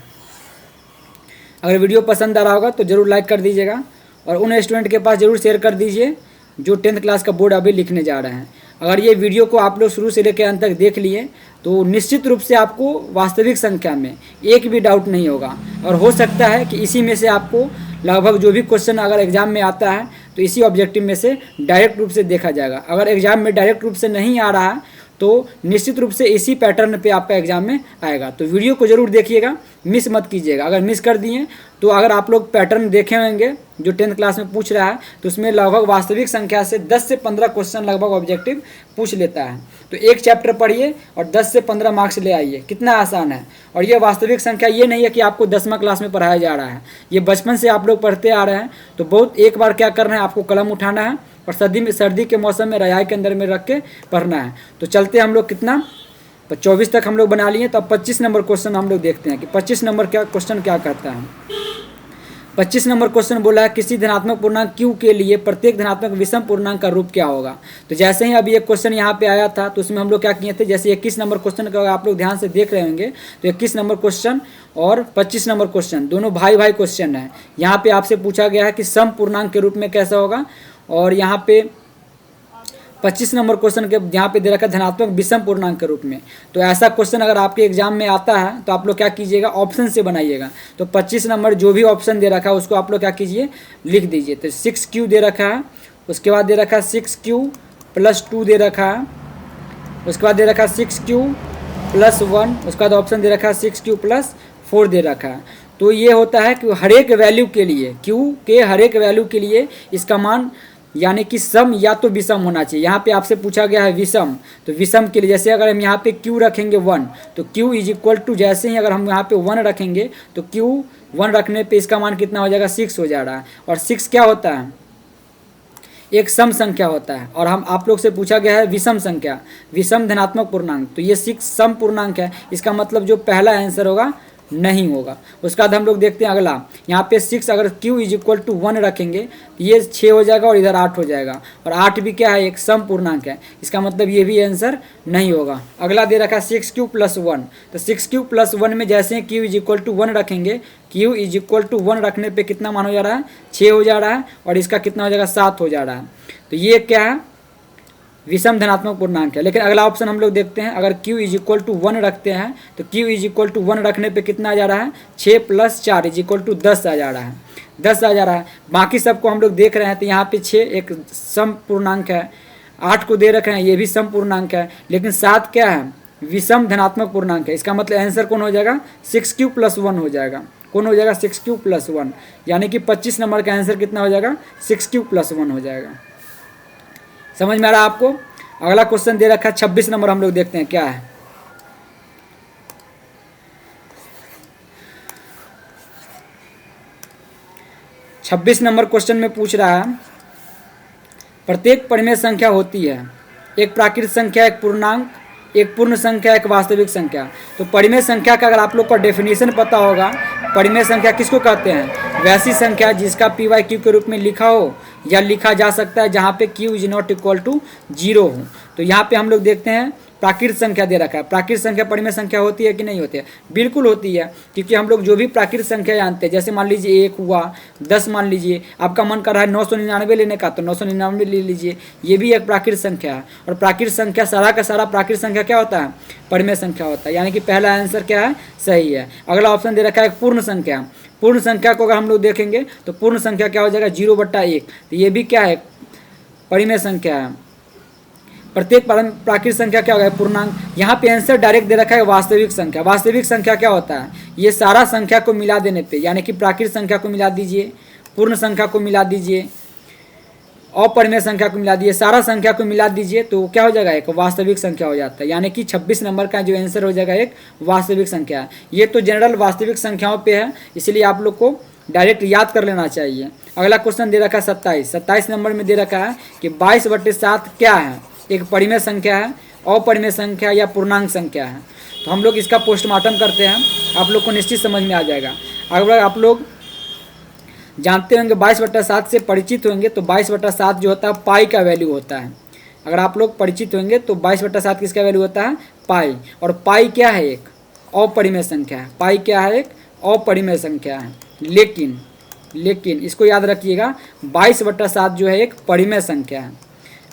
अगर वीडियो पसंद आ रहा होगा तो ज़रूर लाइक कर दीजिएगा, और उन स्टूडेंट के पास ज़रूर शेयर कर दीजिए जो 10th क्लास का बोर्ड अभी लिखने जा रहे हैं। अगर ये वीडियो को आप लोग शुरू से लेकर अंत तक देख लिए तो निश्चित रूप से आपको वास्तविक संख्या में एक भी डाउट नहीं होगा, और हो सकता है कि इसी में से आपको लगभग जो भी क्वेश्चन अगर एग्जाम में आता है तो इसी ऑब्जेक्टिव में से डायरेक्ट रूप से देखा जाएगा। अगर एग्जाम में डायरेक्ट रूप से नहीं आ रहा है तो निश्चित रूप से इसी पैटर्न पे आपका एग्जाम में आएगा। तो वीडियो को ज़रूर देखिएगा, मिस मत कीजिएगा। अगर मिस कर दिए तो अगर आप लोग पैटर्न देखे होंगे जो 10th क्लास में पूछ रहा है तो उसमें लगभग वास्तविक संख्या से 10 से 15 क्वेश्चन लगभग ऑब्जेक्टिव पूछ लेता है। तो एक चैप्टर पढ़िए और 10 से 15 मार्क्स ले आइए, कितना आसान है। और ये वास्तविक संख्या ये नहीं है कि आपको 10वां क्लास में पढ़ाया जा रहा है, ये बचपन से आप लोग पढ़ते आ रहे हैं। तो बहुत एक बार क्या करना है, आपको कलम उठाना है और सर्दी के मौसम में रजाई के अंदर में रख के पढ़ना है। तो चलते हम लोग कितना 24 तक हम लोग बना लिए, तो अब 25 नंबर क्वेश्चन हम लोग देखते हैं कि 25 नंबर क्या क्वेश्चन क्या कहता है। 25 नंबर क्वेश्चन बोला है किसी धनात्मक पूर्णांक Q के लिए प्रत्येक धनात्मक विषम पूर्णांक का रूप क्या होगा। तो जैसे ही अभी एक क्वेश्चन यहाँ पे आया था तो उसमें हम लोग क्या किए थे, जैसे 21 नंबर क्वेश्चन का आप लोग ध्यान से देख रहे होंगे तो 21 नंबर क्वेश्चन और 25 नंबर क्वेश्चन दोनों भाई भाई क्वेश्चन है। यहाँ पे आपसे पूछा गया है कि सम पूर्णांक के रूप में कैसा होगा, और यहाँ पे 25 नंबर क्वेश्चन के यहाँ पे दे रखा है धनात्मक विषम पूर्णांक के रूप में। तो ऐसा क्वेश्चन अगर आपके एग्जाम में आता है तो आप लोग क्या कीजिएगा, ऑप्शन से बनाइएगा। तो 25 नंबर जो भी ऑप्शन दे रखा है उसको आप लोग क्या कीजिए, लिख दीजिए। तो 6Q दे रखा है, उसके बाद दे रखा है 6Q प्लस 2 दे रखा है, उसके बाद दे रखा है 6Q प्लस 1, उसके बाद ऑप्शन दे रखा है 6Q प्लस 4 दे रखा है। तो ये होता है कि हर एक वैल्यू के लिए Q के हर एक वैल्यू के लिए इसका मान यानी कि सम या तो विषम होना चाहिए। यहाँ पे आपसे पूछा गया है विषम, तो विषम के लिए जैसे अगर हम यहाँ पे Q रखेंगे 1 तो Q इज इक्वल टू, जैसे ही अगर हम यहाँ पे 1 रखेंगे तो Q 1 रखने पे इसका मान कितना हो जाएगा 6 हो जा रहा है। और 6 क्या होता है, एक सम संख्या होता है, और हम आप लोग से पूछा गया है विषम संख्या, विषम धनात्मक पूर्णांक। तो ये 6 सम पूर्णांक है, इसका मतलब जो पहला आंसर होगा नहीं होगा। उसके बाद हम लोग देखते हैं अगला, यहाँ पे 6 अगर Q इज इक्वल टू 1 रखेंगे तो ये 6 हो जाएगा और इधर 8 हो जाएगा, और 8 भी क्या है, एक सम पूर्णांक है, इसका मतलब ये भी आंसर नहीं होगा। अगला दे रखा है 6Q प्लस 1, तो 6Q प्लस 1 में जैसे ही Q इज इक्वल टू 1 रखेंगे, Q इज इक्वल टू 1 रखने पर कितना मान हो जा रहा है 6 हो जा रहा है, और इसका कितना हो जाएगा 7 हो जा रहा है। तो ये क्या है, विषम धनात्मक पूर्णांक है। लेकिन अगला ऑप्शन हम लोग देखते हैं, अगर q इज इक्वल टू 1 रखते हैं तो q इज इक्वल टू 1 रखने पे कितना आ जा रहा है, 6 + 4 इज इक्वल टू 10 आ जा रहा है, 10 आ जा रहा है। बाकी सबको हम लोग देख रहे हैं तो यहाँ पे 6 एक सम पूर्णांक है, 8 को दे रखे हैं ये भी सम पूर्णांक है, लेकिन 7 क्या है, विषम धनात्मक पूर्णांक है। इसका मतलब आंसर कौन हो जाएगा, 6q + 1 हो जाएगा। कौन हो जाएगा, 6q + 1, यानी कि 25 नंबर का आंसर कितना हो जाएगा, 6q + 1 हो जाएगा। समझ में आ रहा है आपको। अगला क्वेश्चन दे रखा है 26 नंबर, हम लोग देखते हैं क्या है। छब्बीस नंबर क्वेश्चन में पूछ रहा है, प्रत्येक परिमेय संख्या होती है, एक प्राकृत संख्या, एक पूर्णांक, एक पूर्ण संख्या, एक वास्तविक संख्या। तो परिमेय संख्या का अगर आप लोग को डेफिनेशन पता होगा, परिमेय संख्या किसको कहते हैं, वैसी संख्या जिसका p/q के रूप में लिखा हो या लिखा जा सकता है जहाँ पे q is not equal to 0 हो। तो यहाँ पे हम लोग देखते हैं प्राकृत संख्या दे रखा है। प्राकृत संख्या परिमेय संख्या होती है कि नहीं होती है, बिल्कुल होती है, क्योंकि हम लोग जो भी प्राकृत संख्या जानते हैं, जैसे मान लीजिए 1 हुआ, 10 मान लीजिए, आपका मन कर रहा है 999 लेने का तो 999 ले लीजिए, ये भी एक प्राकृत संख्या है। और प्राकृत संख्या सारा का सारा प्राकृत संख्या क्या होता है, परिमेय संख्या होता है, यानी कि पहला आंसर क्या है, सही है। अगला ऑप्शन दे रखा है पूर्ण संख्या। पूर्ण संख्या को अगर हम लोग देखेंगे तो पूर्ण संख्या क्या हो जाएगा, 0/1, तो ये भी क्या है, परिमेय संख्या है। प्रत्येक प्राकृत संख्या क्या होगा, पूर्णांक। यहाँ पे आंसर डायरेक्ट दे रखा है वास्तविक संख्या। वास्तविक संख्या क्या होता है, ये सारा संख्या को मिला देने पे, यानी कि प्राकृत संख्या को मिला दीजिए, पूर्ण संख्या को मिला दीजिए, अपरिमेय संख्या को मिला दीजिए, सारा संख्या को मिला दीजिए, तो क्या हो जाएगा, एक वास्तविक संख्या हो जाता है। यानी कि 26 नंबर का जो आंसर हो जाएगा एक वास्तविक संख्या है। ये तो जनरल वास्तविक संख्याओं पे है, इसलिए आप लोग को डायरेक्ट याद कर लेना चाहिए। अगला क्वेश्चन दे रखा है 27 नंबर में दे रखा है कि 22/7 क्या है, एक परिमेय संख्या है, अपरिमेय संख्या या पूर्णांक संख्या है। तो हम लोग इसका पोस्टमार्टम करते हैं, आप लोग को निश्चित समझ में आ जाएगा। अगर आप लोग जानते होंगे 22/7 से परिचित होंगे तो 22/7 जो होता है पाई का वैल्यू होता है। अगर आप लोग परिचित होंगे तो 22/7 किसका वैल्यू होता है, पाई। और पाई क्या है, एक अपरिमेय संख्या है। पाई क्या है, एक अपरिमेय संख्या है। लेकिन इसको याद रखिएगा, 22/7 जो है एक परिमेय संख्या है।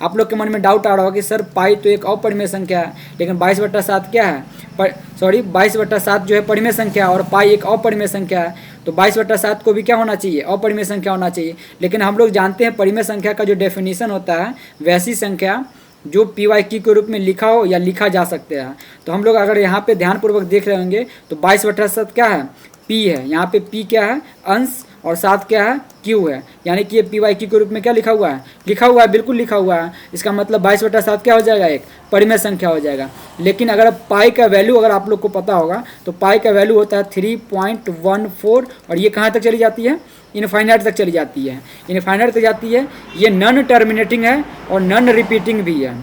आप लोग के मन में डाउट आ रहा होगा कि सर पाई तो एक अपरिमेय संख्या है, लेकिन 22/7 क्या है, 22/7 जो है परिमेय संख्या है और पाई एक अपरिमेय संख्या है। तो 22/7 को भी क्या होना चाहिए, अपरिमेय संख्या होना चाहिए। लेकिन हम लोग जानते हैं परिमेय संख्या का जो डेफिनेशन होता है, वैसी संख्या जो p/q के रूप में लिखा हो या लिखा जा सकते हैं। तो हम लोग अगर यहाँ पे ध्यानपूर्वक देख रहे होंगे तो 22/7 क्या है, p है। यहाँ पे p क्या है, अंश, और 7 क्या है, q है। यानी कि ये p/q के रूप में क्या लिखा हुआ है, बिल्कुल लिखा हुआ है। इसका मतलब 22/7 क्या हो जाएगा, एक परिमेय संख्या हो जाएगा। लेकिन अगर पाई का वैल्यू अगर आप लोग को पता होगा तो पाई का वैल्यू होता है 3.14, और ये कहाँ तक चली जाती है, इनफाइनाइट तक चली जाती है, इनफाइनाइट तक जाती है। ये नॉन टर्मिनेटिंग है और नॉन रिपीटिंग भी है,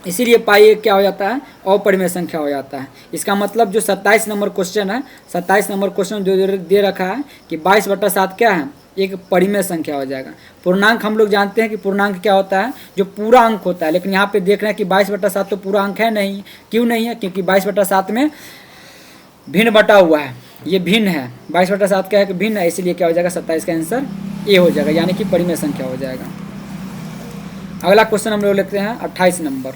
इसीलिए पाई एक क्या हो जाता है, अपरिमेय संख्या हो जाता है। इसका मतलब जो 27 नंबर क्वेश्चन है, 27 नंबर क्वेश्चन जो दे रखा है कि 22/7 क्या है, एक परिमेय संख्या हो जाएगा। पूर्णांक हम लोग जानते हैं कि पूर्णांक क्या होता है, जो पूरा अंक होता है। लेकिन यहाँ पे देख रहे हैं कि 22/7 तो पूरा अंक है नहीं। क्यों नहीं है, क्योंकि 22/7 में भिन्न बटा हुआ है, ये भिन्न है। 22/7 क्या है कि भिन्न है, इसीलिए क्या हो जाएगा, 27 का आंसर ए हो जाएगा, यानी कि परिमेय संख्या हो जाएगा। अगला क्वेश्चन हम लोग लेते हैं 28 नंबर।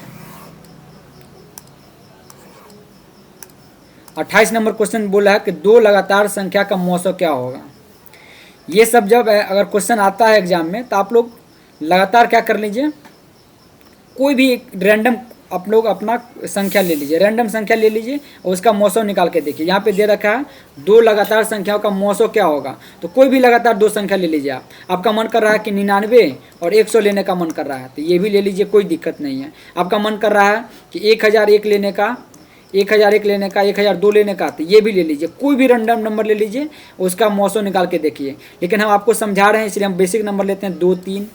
28 नंबर क्वेश्चन बोला है कि 2 लगातार संख्या का मौसो क्या होगा। ये सब जब अगर क्वेश्चन आता है एग्जाम में तो आप लोग लगातार क्या कर लीजिए, कोई भी एक रैंडम आप लोग अपना संख्या ले लीजिए, रैंडम संख्या ले लीजिए और उसका मौसो निकाल के देखिए। यहाँ पे दे रखा है 2 लगातार संख्याओं का मौसो क्या होगा। तो कोई भी लगातार 2 संख्या ले लीजिए। आपका मन कर रहा है कि 99 और 100 लेने का मन कर रहा है तो ये भी ले लीजिए, कोई दिक्कत नहीं है। आपका मन कर रहा है कि 1001 लेने का, 1001 लेने का, 1002 लेने का, तो ये भी ले लीजिए। कोई भी रैंडम नंबर ले लीजिए, उसका मौसो निकाल के देखिए। लेकिन हम आपको समझा रहे हैं इसलिए हम बेसिक नंबर लेते हैं 2, 3।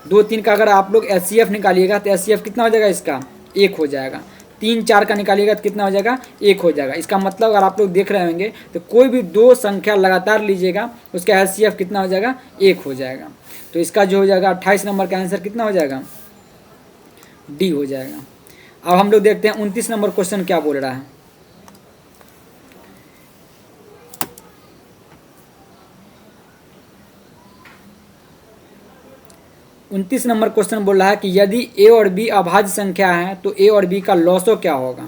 2, 3 का अगर आप लोग HCF निकालिएगा तो HCF कितना हो जाएगा, इसका 1 हो जाएगा। 3, 4 का निकालिएगा तो कितना हो जाएगा, 1 हो जाएगा। इसका मतलब अगर आप लोग देख रहे होंगे तो कोई भी 2 संख्या लगातार लीजिएगा, उसका HCF कितना हो जाएगा, 1 हो जाएगा। तो इसका जो हो जाएगा 28 नंबर का आंसर कितना हो जाएगा, डी हो जाएगा। अब हम लोग देखते हैं 29 नंबर क्वेश्चन क्या बोल रहा है। 29 नंबर क्वेश्चन बोल रहा है कि यदि ए और बी अभाज्य संख्या है तो ए और बी का लॉसो क्या होगा।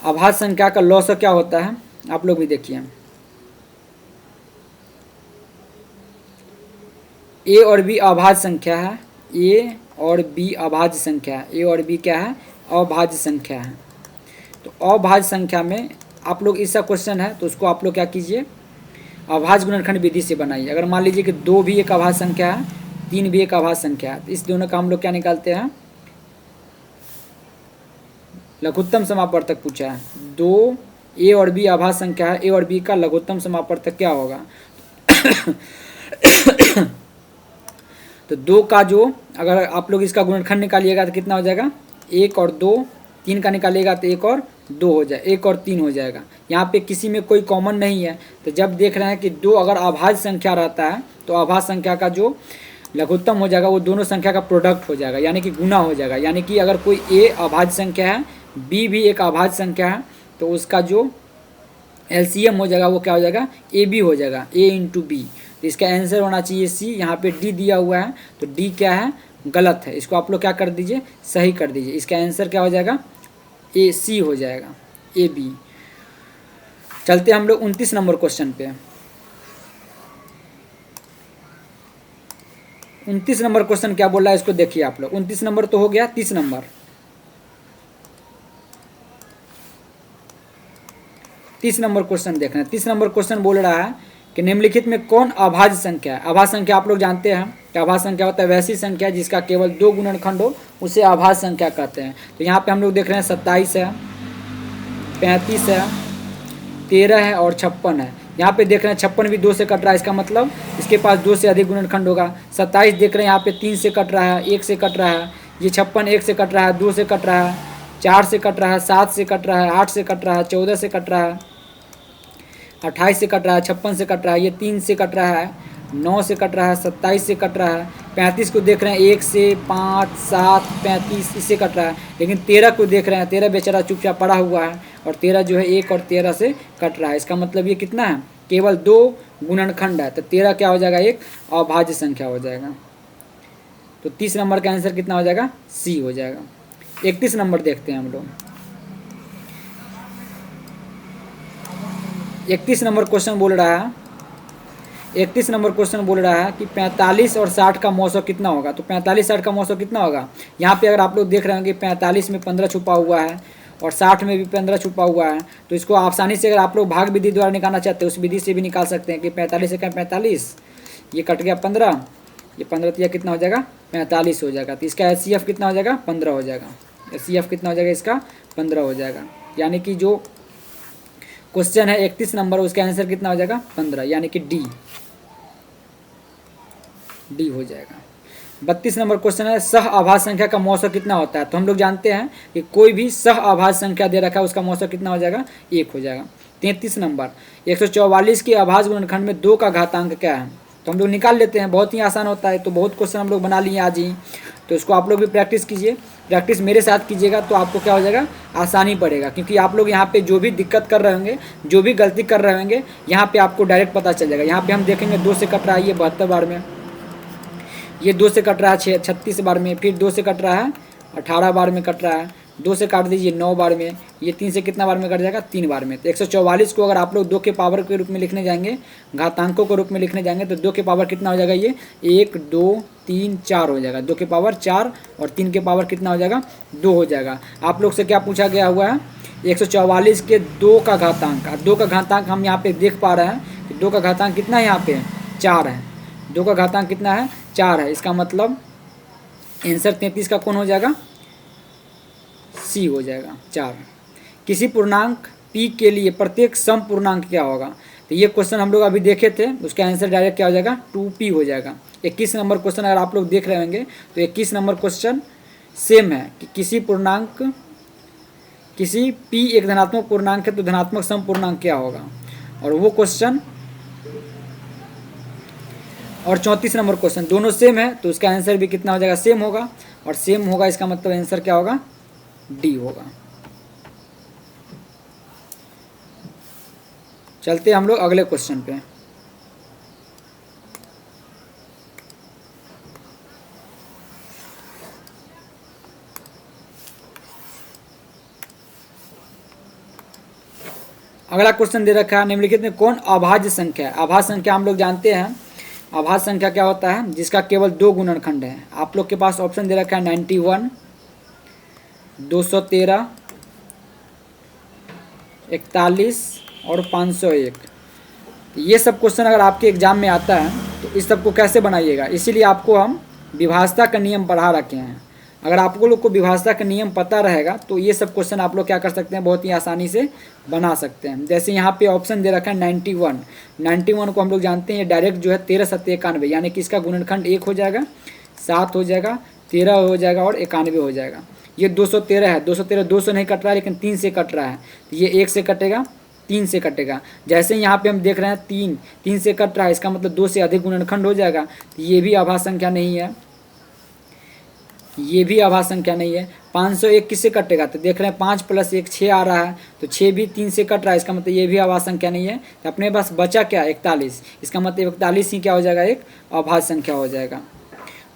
अभाज्य संख्या का लॉसो क्या होता है आप लोग भी देखिए। ए और बी अभाज्य संख्या है, ए और बी अभाज्य संख्या है, ए और बी क्या है, अभाज्य संख्या है। तो अभाज्य संख्या में आप लोग इसका क्वेश्चन है तो उसको आप लोग क्या कीजिए, अभाज्य गुणनखंड विधि से बनाइए। अगर मान लीजिए कि 2 भी एक अभाज्य संख्या है, 3 भी एक अभाज्य संख्या है, तो इस दोनों का हम लोग क्या निकालते हैं, लघुत्तम समापवर्तक पूछा है। 2 ए और बी अभाज्य संख्या है, ए और बी का लघुत्तम समापवर्तक क्या होगा। तो 2 का जो अगर आप लोग इसका गुणनखंड निकालिएगा तो कितना हो जाएगा, 1 और 2, 3 का निकालिएगा तो 1 और 2 हो जाए, 1 और 3 हो जाएगा। यहाँ पे किसी में कोई कॉमन नहीं है, तो जब देख रहे हैं कि 2 अगर अभाज्य संख्या रहता है तो अभाज्य संख्या का जो लघुत्तम हो जाएगा वो दोनों संख्या का प्रोडक्ट हो जाएगा, यानी कि गुना हो जाएगा। यानी कि अगर कोई ए अभाज्य संख्या है, बी भी एक अभाज्य संख्या है, तो उसका जो एलसीएम हो जाएगा वो क्या हो जाएगा, ए बी हो जाएगा, ए इंटू बी। तो इसका आंसर होना चाहिए सी। यहाँ पे डी दिया हुआ है तो डी क्या है, गलत है। इसको आप लोग क्या कर दीजिए, सही कर दीजिए। इसका आंसर क्या हो जाएगा, ए सी हो जाएगा, ए बी। चलते हम लोग 29 नंबर क्वेश्चन पे। 29 नंबर क्वेश्चन क्या बोल रहा है इसको देखिए आप लोग। 29 नंबर तो हो गया, 30 नंबर। 30 नंबर क्वेश्चन देख रहे हैं। 30 नंबर क्वेश्चन बोल रहा है कि निम्नलिखित में कौन अभाज्य संख्या है। अभाज्य संख्या आप लोग जानते हैं कि अभाज्य संख्या होता है वैसी संख्या जिसका केवल 2 गुणनखंड हो, उसे अभाज्य संख्या कहते हैं। तो यहाँ पे हम लोग देख रहे हैं 27 है, 35 है, 13 है और 56 है। यहाँ पे देख रहे हैं 56 भी 2 से कट रहा है, इसका मतलब इसके पास 2 से अधिक गुणनखंड होगा। 27 देख रहे हैं यहाँ पे 3 से कट रहा है, 1 से कट रहा है। ये 56 1 से कट रहा है, 2 से कट रहा है, 4 से कट रहा है, 7 से कट रहा है, 8 से कट रहा है, 14 से कट रहा है, 28 से कट रहा है, 56 से कट रहा है, ये 3 से कट रहा है, 9 से कट रहा है, 27 से कट रहा है, 35 को देख रहे हैं 1 से 5 7 35 इससे कट रहा है। लेकिन 13 को देख रहे हैं, 13 बेचारा चुपचाप पड़ा हुआ है और 13 जो है 1 और 13 से कट रहा है। इसका मतलब ये कितना है, केवल 2 गुणनखंड है, तो 13 क्या हो जाएगा, एक अभाज्य संख्या हो जाएगा। तो 30 नंबर का आंसर कितना हो जाएगा, सी हो जाएगा। 31 नंबर देखते हैं हम लोग। 31 नंबर क्वेश्चन बोल रहा है, 31 नंबर क्वेश्चन बोल रहा है कि 45 और 60 का मौसम कितना होगा। तो 45 60 का मौसम कितना होगा। यहाँ पे अगर आप लोग देख रहे होंगे 45 में 15 छुपा हुआ है और 60 में भी 15 छुपा हुआ है, तो इसको आसानी से अगर आप लोग भाग विधि द्वारा निकालना चाहते हैं उस विधि से भी निकाल सकते हैं कि 45 से क्या 45, ये कट गया 15, ये 15 तो यह कितना हो जाएगा, 45 हो जाएगा। तो इसका HCF कितना हो जाएगा, 15 हो जाएगा। HCF कितना हो जाएगा इसका, 15 हो जाएगा। यानी कि जो क्वेश्चन है 31 नंबर, उसका आंसर कितना हो जाएगा, 15, यानी कि डी हो जाएगा। 32 नंबर क्वेश्चन है सह अभाज्य संख्या का मौसम कितना होता है। तो हम लोग जानते हैं कि कोई भी सह अभाज्य संख्या दे रखा है उसका मौसम कितना हो जाएगा, 1 हो जाएगा। 33 नंबर 144 के अभाज्य गुणनखंड में 2 का घातांक क्या है। तो हम लोग निकाल लेते हैं, बहुत ही आसान होता है। तो बहुत क्वेश्चन हम लोग बना लिए आज ही, तो इसको आप लोग भी प्रैक्टिस कीजिए। प्रैक्टिस मेरे साथ कीजिएगा तो आपको क्या हो जाएगा, आसानी पड़ेगा। क्योंकि आप लोग यहाँ पे जो भी दिक्कत कर रहे होंगे, जो भी गलती कर रहे होंगे, यहाँ पे आपको डायरेक्ट पता चल जाएगा। यहाँ पे हम देखेंगे 2 से कट रहा है, ये 72 बार में, ये 2 से कट रहा है 36 बार में, फिर 2 से कट रहा है 18 बार में कट रहा है, 2 से काट दीजिए 9 बार में, ये 3 से कितना बार में कट जाएगा, 3 बार में। तो 144 को अगर आप लोग 2 के पावर के रूप में लिखने जाएंगे, घातांकों के रूप में लिखने जाएंगे, तो 2 के पावर कितना हो जाएगा, ये 1 2 3 4 हो जाएगा। 2 के पावर 4 और 3 के पावर कितना हो जाएगा, 2 हो जाएगा। आप लोग से क्या पूछा गया हुआ है, 144 के 2 का घातांक। 2 का घातांक हम यहाँ पे देख पा रहे हैं कि 2 का घातांक कितना है, यहाँ पे 4 है। 2 का घातांक कितना है, 4 है। इसका मतलब आंसर 33 का कौन हो जाएगा, सी हो जाएगा, 4। किसी पूर्णांक p के लिए प्रत्येक सम पूर्णांक क्या होगा। तो ये क्वेश्चन हम लोग अभी देखे थे, उसका आंसर डायरेक्ट क्या हो जाएगा, 2p हो जाएगा। 21 नंबर क्वेश्चन अगर आप लोग देख रहे होंगे तो 21 नंबर क्वेश्चन सेम है कि किसी पूर्णांक, किसी p एक धनात्मक पूर्णांक है तो धनात्मक सम पूर्णांक क्या होगा, और वो क्वेश्चन। और 34 नंबर क्वेश्चन दोनों सेम है तो उसका आंसर भी कितना हो जाएगा, सेम होगा। और सेम होगा इसका मतलब आंसर क्या होगा, डी होगा। चलते हम लोग अगले क्वेश्चन पे। अगला क्वेश्चन दे रखा है, निम्नलिखित में कौन अभाज्य संख्या है। अभाज्य संख्या हम लोग जानते हैं, अभाज्य संख्या क्या होता है, जिसका केवल 2 गुणनखंड है। आप लोग के पास ऑप्शन दे रखा है 91, 213, 41 और 501। ये सब क्वेश्चन अगर आपके एग्जाम में आता है तो इस सब को कैसे बनाइएगा, इसीलिए आपको हम विभाज्यता का नियम पढ़ा रखे हैं। अगर आपको लोग को विभाज्यता का नियम पता रहेगा तो ये सब क्वेश्चन आप लोग क्या कर सकते हैं, बहुत ही आसानी से बना सकते हैं। जैसे यहाँ पे ऑप्शन दे रखा है 91, 91 को हम लोग जानते हैं ये डायरेक्ट जो है 13 7 91, यानी कि इसका गुणनखंड 1 हो जाएगा, 7 हो जाएगा, 13 हो जाएगा और 91 हो जाएगा। ये 213 है, 213 2 से नहीं कट रहा है लेकिन 3 से कट रहा है, तो ये 1 से कटेगा, 3 से कटेगा। जैसे यहाँ पे हम देख रहे हैं 3 से कट रहा है, इसका मतलब 2 से अधिक गुणनखंड हो जाएगा, तो ये भी अभाज्य संख्या नहीं है, ये भी अभाज्य संख्या नहीं है। 501 किससे कटेगा, तो देख रहे हैं 5 + 1 6 आ रहा है, तो 6 भी 3 से कट रहा है, इसका मतलब ये भी अभाज्य संख्या नहीं है। तो अपने पास बचा क्या, 41, इसका मतलब 41 ही क्या हो जाएगा, एक अभाज्य संख्या हो जाएगा।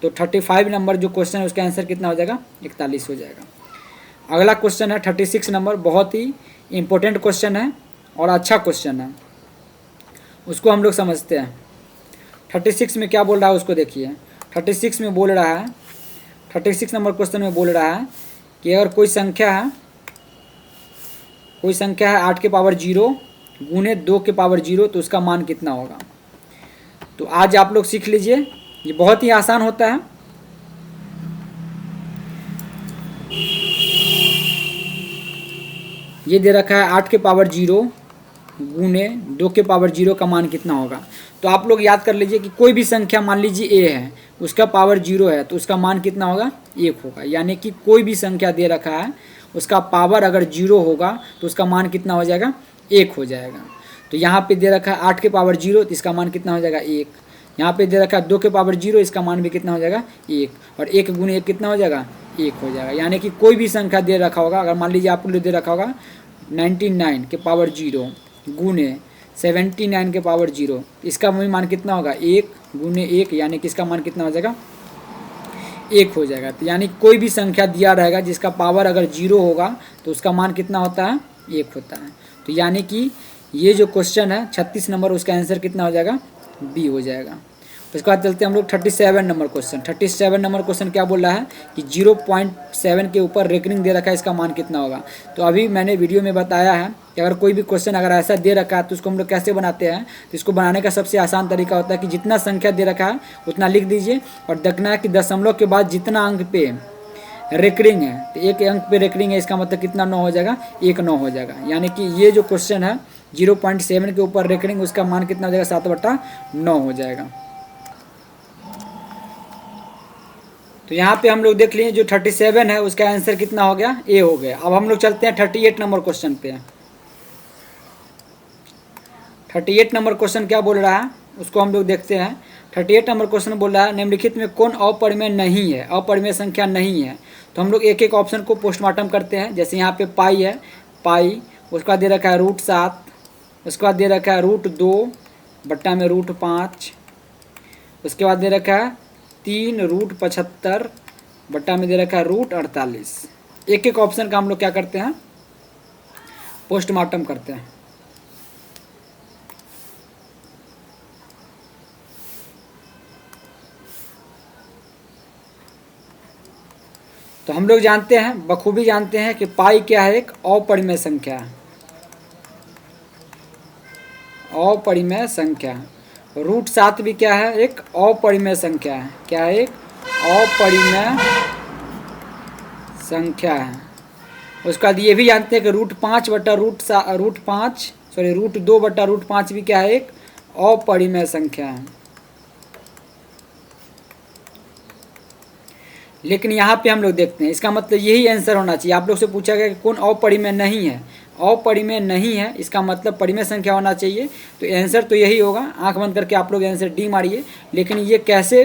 तो 35 नंबर जो क्वेश्चन है उसका आंसर कितना हो जाएगा, 41 हो जाएगा। अगला क्वेश्चन है 36 नंबर, बहुत ही इंपॉर्टेंट क्वेश्चन है और अच्छा क्वेश्चन है, उसको हम लोग समझते हैं। 36 में क्या बोल रहा है उसको देखिए। 36 में बोल रहा है, 36 नंबर क्वेश्चन में बोल रहा है कि अगर कोई संख्या है 8 के पावर 0 गुने 2 के पावर 0 तो उसका मान कितना होगा। तो आज आप लोग सीख लीजिए, ये बहुत ही आसान होता है। ये दे रखा है 8 के पावर 0 गुने 2 के पावर 0 का मान कितना होगा। तो आप लोग याद कर लीजिए कि कोई भी संख्या मान लीजिए a है, उसका पावर 0 है, तो उसका मान कितना होगा, 1 होगा। यानी कि कोई भी संख्या दे रखा है उसका पावर अगर 0 होगा तो उसका मान कितना हो जाएगा, 1 हो जाएगा। तो यहाँ पे दे रखा है 8 के पावर 0, तो इसका मान कितना हो जाएगा, 1। यहाँ पे दे रखा है 2 के पावर 0, इसका मान भी कितना हो जाएगा, 1। और 1 गुने 1 कितना हो जाएगा, 1 हो जाएगा। यानी कि कोई भी संख्या दे रखा होगा, अगर मान लीजिए आपको दे रखा होगा 99 के पावर 0 गुने 79 के पावर 0, इसका मान कितना होगा, 1 गुने 1, यानी कि इसका मान कितना हो जाएगा, 1 हो जाएगा। तो यानी कोई भी संख्या दिया रहेगा जिसका पावर अगर 0 होगा तो उसका मान कितना होता है, 1 होता है। तो यानी कि ये जो क्वेश्चन है 36 नंबर, उसका आंसर कितना हो जाएगा, बी हो जाएगा। उसके बाद चलते हैं हम लोग 37 नंबर क्वेश्चन। 37 नंबर क्वेश्चन क्या बोल रहा है कि 0.7 के ऊपर रेकरिंग दे रखा है, इसका मान कितना होगा। तो अभी मैंने वीडियो में बताया है कि अगर कोई भी क्वेश्चन अगर ऐसा दे रखा है तो उसको हम लोग कैसे बनाते हैं। तो इसको बनाने का सबसे आसान तरीका होता है कि जितना संख्या दे रखा है उतना लिख दीजिए और देखना है कि दशमलव के बाद जितना अंक पे रेकरिंग है, तो एक अंक पे रेकरिंग है, इसका मतलब कितना 9 हो जाएगा, 1 9 हो जाएगा। यानी कि ये जो क्वेश्चन है 0.7 के ऊपर रेकरिंग, उसका मान कितना हो जाएगा, 7/9 हो जाएगा। तो यहाँ पे हम लोग देख लिए जो 37 है उसका आंसर कितना हो गया, ए हो गया। अब हम लोग चलते हैं 38 नंबर क्वेश्चन पे। 38 नंबर क्वेश्चन क्या बोल रहा है उसको हम लोग देखते हैं। 38 नंबर क्वेश्चन बोल रहा है निम्नलिखित में कौन अपरिमेय नहीं है, अपरिमेय संख्या नहीं है। तो हम लोग एक एक ऑप्शन को पोस्टमार्टम करते हैं। जैसे यहाँ पे पाई है, पाई, उसका दे रखा है √7, उसके बाद दे रखा है √2 बट्टा में √5, उसके बाद दे रखा है 3 √75 बट्टा में दे रखा है √48। एक एक ऑप्शन का हम लोग क्या करते हैं, पोस्टमार्टम करते हैं। तो हम लोग जानते हैं, बखूबी जानते हैं कि पाई क्या है, एक अपरिमेय संख्या है, अपरिमेय संख्या। √7 भी क्या है, एक अपरिमेय संख्या है। क्या है, एक अपरिमेय संख्या है। उसके बाद ये भी जानते हैं कि √5 बट्टा √2 बट्टा √5 भी क्या है, एक अपरिमेय संख्या है। लेकिन यहाँ पे हम लोग देखते हैं, इसका मतलब यही आंसर होना चाहिए। आप लोग से पूछा गया कि कौन अपरिमेय नहीं है, अपरिमेय नहीं है, इसका मतलब परिमेय संख्या होना चाहिए। तो आंसर तो यही होगा। आंख बंद करके आप लोग आंसर डी मारिए। लेकिन ये कैसे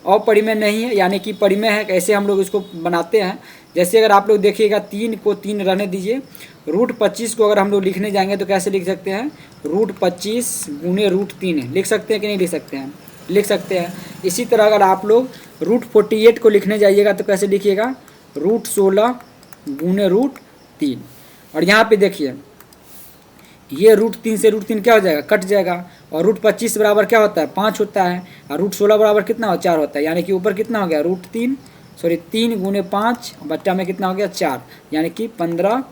अपरिमेय नहीं है, यानी कि परिमेय है, कैसे हम लोग इसको बनाते हैं। जैसे अगर आप लोग देखिएगा 3 को 3 रहने दीजिए, √25 को अगर हम लोग लिखने जाएंगे तो कैसे लिख सकते हैं, √25 गुने √3 लिख सकते हैं कि नहीं लिख सकते हैं, लिख सकते हैं। इसी तरह अगर आप लोग √48 को लिखने जाइएगा तो कैसे लिखिएगा, √16 गुने √3। और यहाँ पे देखिए ये रूट 3 से रूट 3 क्या हो जाएगा, कट जाएगा। और रूट 25 बराबर क्या होता है, 5 होता है। और रूट 16 बराबर कितना हो, 4 होता है। यानी कि ऊपर कितना हो गया, तीन गुने 5 बट्टा में कितना हो गया, 4। यानी कि 15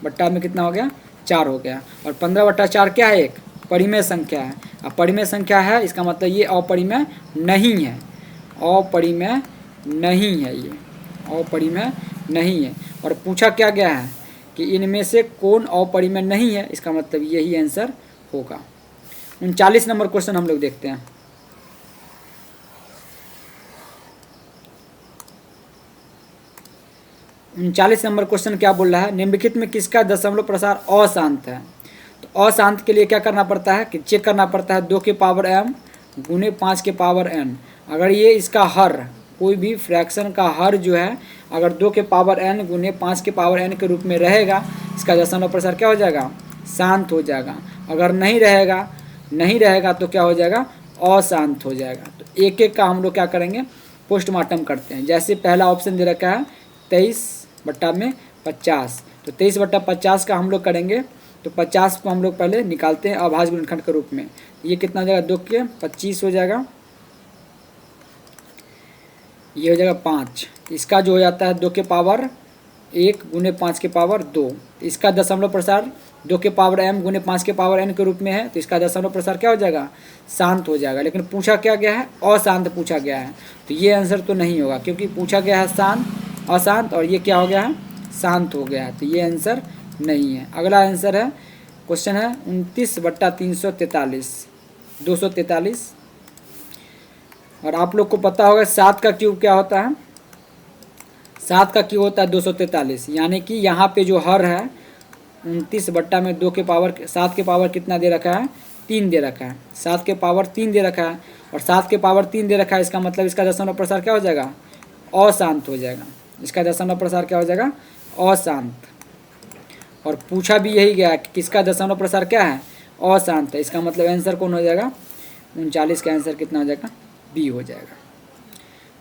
बट्टा में कितना हो गया, 4 हो गया। और 15/4 क्या है, एक परिमेय संख्या है। अब परिमेय संख्या है, इसका मतलब ये अपरिमेय नहीं है, अपरिमेय नहीं है, ये अपरिमेय नहीं है। और पूछा क्या गया है कि इनमें से कौन अपरिमेय नहीं है, इसका मतलब यही आंसर होगा। 39 नंबर क्वेश्चन हम लोग देखते हैं। 39 नंबर क्वेश्चन क्या बोल रहा है, निम्नलिखित में किसका दशमलव प्रसार अशांत है। तो अशांत के लिए क्या करना पड़ता है कि चेक करना पड़ता है 2 के पावर m गुने 5 के पावर n। अगर ये इसका हर, कोई भी फ्रैक्शन का हर जो है अगर 2 के पावर n गुने 5 के पावर n के रूप में रहेगा, इसका दशमलव प्रसार क्या हो जाएगा, शांत हो जाएगा। अगर नहीं रहेगा तो क्या हो जाएगा, अशांत हो जाएगा। तो एक एक का हम लोग क्या करेंगे, पोस्टमार्टम करते हैं। जैसे पहला ऑप्शन दे रखा है 23/50, तो 23/50 का हम लोग करेंगे। तो 50 को हम लोग पहले निकालते हैं अभाज्य गुणनखंड के रूप में। ये कितना हो जाएगा, 2 के 25 हो जाएगा, ये हो जाएगा 5। इसका जो हो जाता है 2 के पावर 1 गुने 5 के पावर 2। इसका दशमलव प्रसार 2 के पावर m गुने 5 के पावर n के रूप में है, तो इसका दशमलव प्रसार क्या हो जाएगा, शांत हो जाएगा। लेकिन पूछा क्या गया है, अशांत पूछा गया है, तो ये आंसर तो नहीं होगा, क्योंकि पूछा गया है अशांत और ये क्या हो गया है, शांत हो गया है, तो ये आंसर नहीं है। अगला आंसर है, क्वेश्चन है 29/343, 243। और आप लोग को पता होगा 7 का क्यूब क्या होता है, 7 का क्यूब होता है 243। यानी कि यहाँ पे जो हर है 29/2 के पावर 7 के पावर कितना दे रखा है, 3 दे रखा है, 7 के पावर 3 दे रखा है। और 7 के पावर 3 दे रखा है, इसका मतलब इसका दशमलव प्रसार क्या हो जाएगा, अशांत हो जाएगा। इसका दशमलव प्रसार क्या हो जाएगा, अशांत। और पूछा भी यही गया कि किसका दशमलव प्रसार क्या है, अशांत है। इसका मतलब आंसर कौन हो जाएगा, 39 का आंसर कितना हो जाएगा, बी हो जाएगा।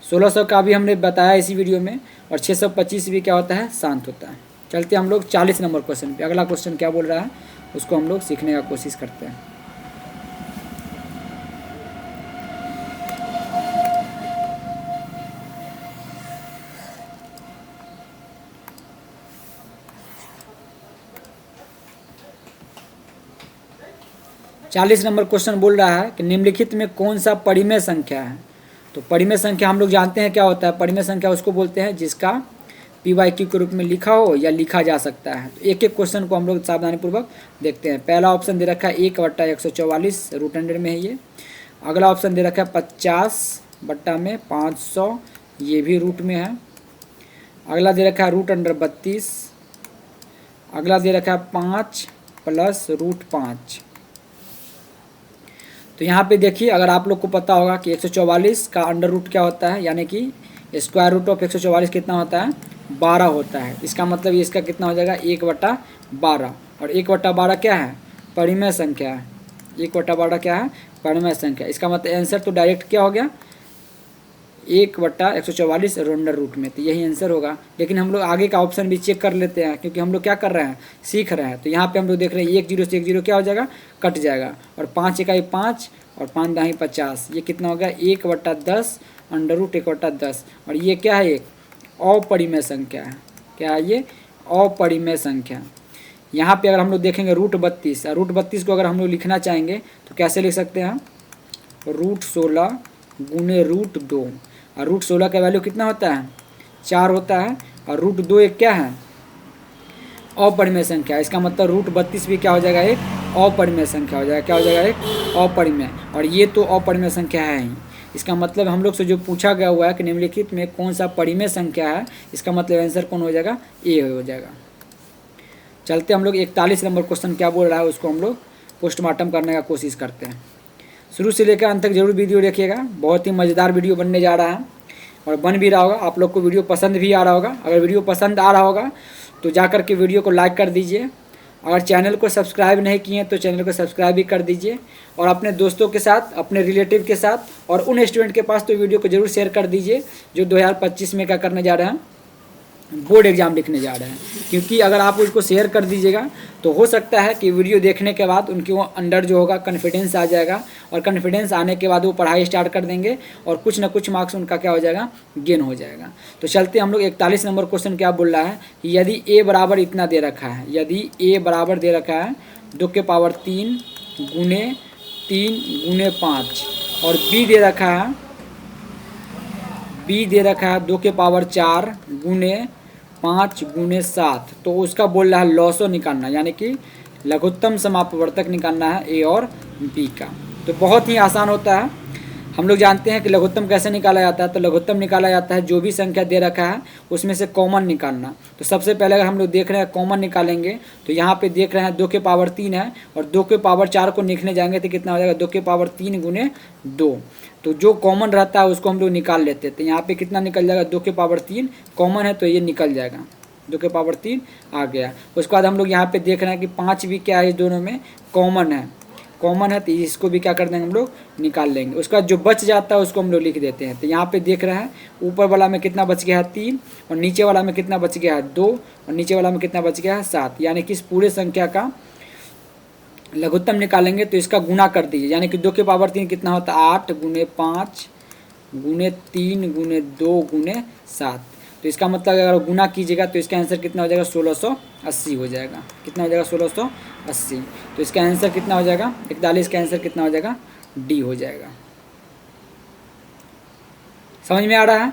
1600 का भी हमने बताया इसी वीडियो में। और 625 भी क्या होता है, शांत होता है। चलते हम लोग 40 नंबर क्वेश्चन पे। अगला क्वेश्चन क्या बोल रहा है उसको हम लोग सीखने का कोशिश करते हैं। चालीस नंबर क्वेश्चन बोल रहा है कि निम्नलिखित में कौन सा परिमेय संख्या है। तो परिमेय संख्या हम लोग जानते हैं क्या होता है, परिमेय संख्या उसको बोलते हैं जिसका PYQ के रूप में लिखा हो या लिखा जा सकता है। तो एक एक क्वेश्चन को हम लोग सावधानीपूर्वक देखते हैं। पहला ऑप्शन दे रखा है 1/144, रूट अंडर में है ये। अगला ऑप्शन दे रखा है 50/500, ये भी रूट में है। अगला दे रखा है रूट अंडर 32। अगला दे रखा है 5 + √5। तो यहाँ पे देखिए, अगर आप लोग को पता होगा कि 144 का अंडर रूट क्या होता है, यानी कि स्क्वायर रूट ऑफ 144 कितना होता है, 12 होता है। इसका मतलब ये इसका कितना हो जाएगा, 1/12। और 1/12 क्या है, परिमेय संख्या है। 1/12 क्या है, परिमेय संख्या। इसका मतलब आंसर तो डायरेक्ट क्या हो गया, 1/144 अंडर रूट में, तो यही आंसर होगा। लेकिन हम लोग आगे का ऑप्शन भी चेक कर लेते हैं, क्योंकि हम लोग क्या कर रहे हैं, सीख रहे हैं। तो यहाँ पे हम लोग देख रहे हैं 1 0 से 1 0 क्या हो जाएगा, कट जाएगा। और 5 × 1 5 और 5 × 2 50, ये कितना हो गया, 1/10 अंडर रूट 1/10। और ये क्या है, एक अपरिमेय संख्या है। क्या है ये, अपरिमेय संख्या। यहाँ पे अगर हम लोग देखेंगे √32, और √32 को अगर हम लोग लिखना चाहेंगे तो कैसे लिख सकते हैं, √16 गुने √2। और √16 का वैल्यू कितना होता है, 4 होता है। और √2 एक क्या है, अपरिमेय संख्या। इसका मतलब √32 भी क्या हो जाएगा, एक अपरिमेय संख्या हो जाएगा। क्या हो जाएगा, एक अपरिमेय। और ये तो अपरिमेय संख्या है ही। इसका मतलब हम लोग से जो पूछा गया हुआ है कि निम्नलिखित में कौन सा परिमेय संख्या है, इसका मतलब आंसर कौन हो जाएगा, ए हो जाएगा। चलते हम लोग 41 नंबर क्वेश्चन क्या बोल रहा है उसको हम लोग पोस्टमार्टम करने का कोशिश करते हैं। शुरू से लेकर अंत तक जरूर वीडियो देखिएगा, बहुत ही मज़ेदार वीडियो बनने जा रहा है और बन भी रहा होगा। आप लोग को वीडियो पसंद भी आ रहा होगा। अगर वीडियो पसंद आ रहा होगा तो जाकर के वीडियो को लाइक कर दीजिए। अगर चैनल को सब्सक्राइब नहीं किए तो चैनल को सब्सक्राइब भी कर दीजिए। और अपने दोस्तों के साथ, अपने रिलेटिव के साथ और उन स्टूडेंट के पास तो वीडियो को जरूर शेयर कर दीजिए जो 2025 में क्या करने जा रहे हैं, बोर्ड एग्ज़ाम लिखने जा रहे हैं। क्योंकि अगर आप उसको शेयर कर दीजिएगा तो हो सकता है कि वीडियो देखने के बाद उनके वो अंडर जो होगा कॉन्फिडेंस आ जाएगा, और कॉन्फिडेंस आने के बाद वो पढ़ाई स्टार्ट कर देंगे और कुछ ना कुछ मार्क्स उनका क्या हो जाएगा, गेन हो जाएगा। तो चलते हम लोग 41 नंबर क्वेश्चन क्या बोल रहा है कि यदि ए बराबर इतना दे रखा है, यदि ए बराबर दे रखा है 2 के पावर 3 गुने 3 गुने 5, और बी दे रखा है 2 के पावर 4 गुने 5 गुने 7, तो उसका बोल रहा है लॉसो निकालना, यानी कि लघुत्तम समापवर्तक निकालना है ए और बी का। तो बहुत ही आसान होता है। हम लोग जानते हैं कि लघुत्तम कैसे निकाला जाता है। तो लघुत्तम निकाला जाता है जो भी संख्या दे रखा है उसमें से कॉमन निकालना। तो सबसे पहले अगर हम लोग देख रहे हैं कॉमन निकालेंगे, तो यहाँ पे देख रहे हैं 2 के पावर 3 है और 2 के पावर 4 को लिखने जाएंगे तो कितना हो जाएगा, 2 के पावर 3 गुने 2। तो जो कॉमन रहता है उसको हम लोग निकाल लेते हैं। तो यहाँ पे कितना निकल जाएगा, 2 के पावर 3 कॉमन है तो ये निकल जाएगा, 2 के पावर 3 आ गया। उसके बाद हम लोग यहाँ पे देख रहे हैं कि 5 भी क्या है, इस दोनों में कॉमन है तो इसको भी क्या कर देंगे हम लोग, निकाल लेंगे। उसका जो बच जाता है उसको हम लोग लिख देते हैं। तो यहाँ पे देख रहे हैं ऊपर वाला में कितना बच गया है 3, और नीचे वाला में कितना बच गया है 2, और नीचे वाला में कितना बच गया है 7। यानी कि इस पूरे संख्या का लघुत्तम निकालेंगे तो इसका गुना कर दीजिए, यानी कि 2 के पावर 3 कितना होता है, 8 गुने 5 गुने 3 गुने 2 गुने 7। तो इसका मतलब अगर गुना कीजिएगा तो इसका आंसर कितना हो जाएगा, 1680 हो जाएगा। कितना हो जाएगा, 1680। तो इसका आंसर कितना हो जाएगा, 41 का आंसर कितना हो जाएगा, डी हो जाएगा। समझ में आ रहा है।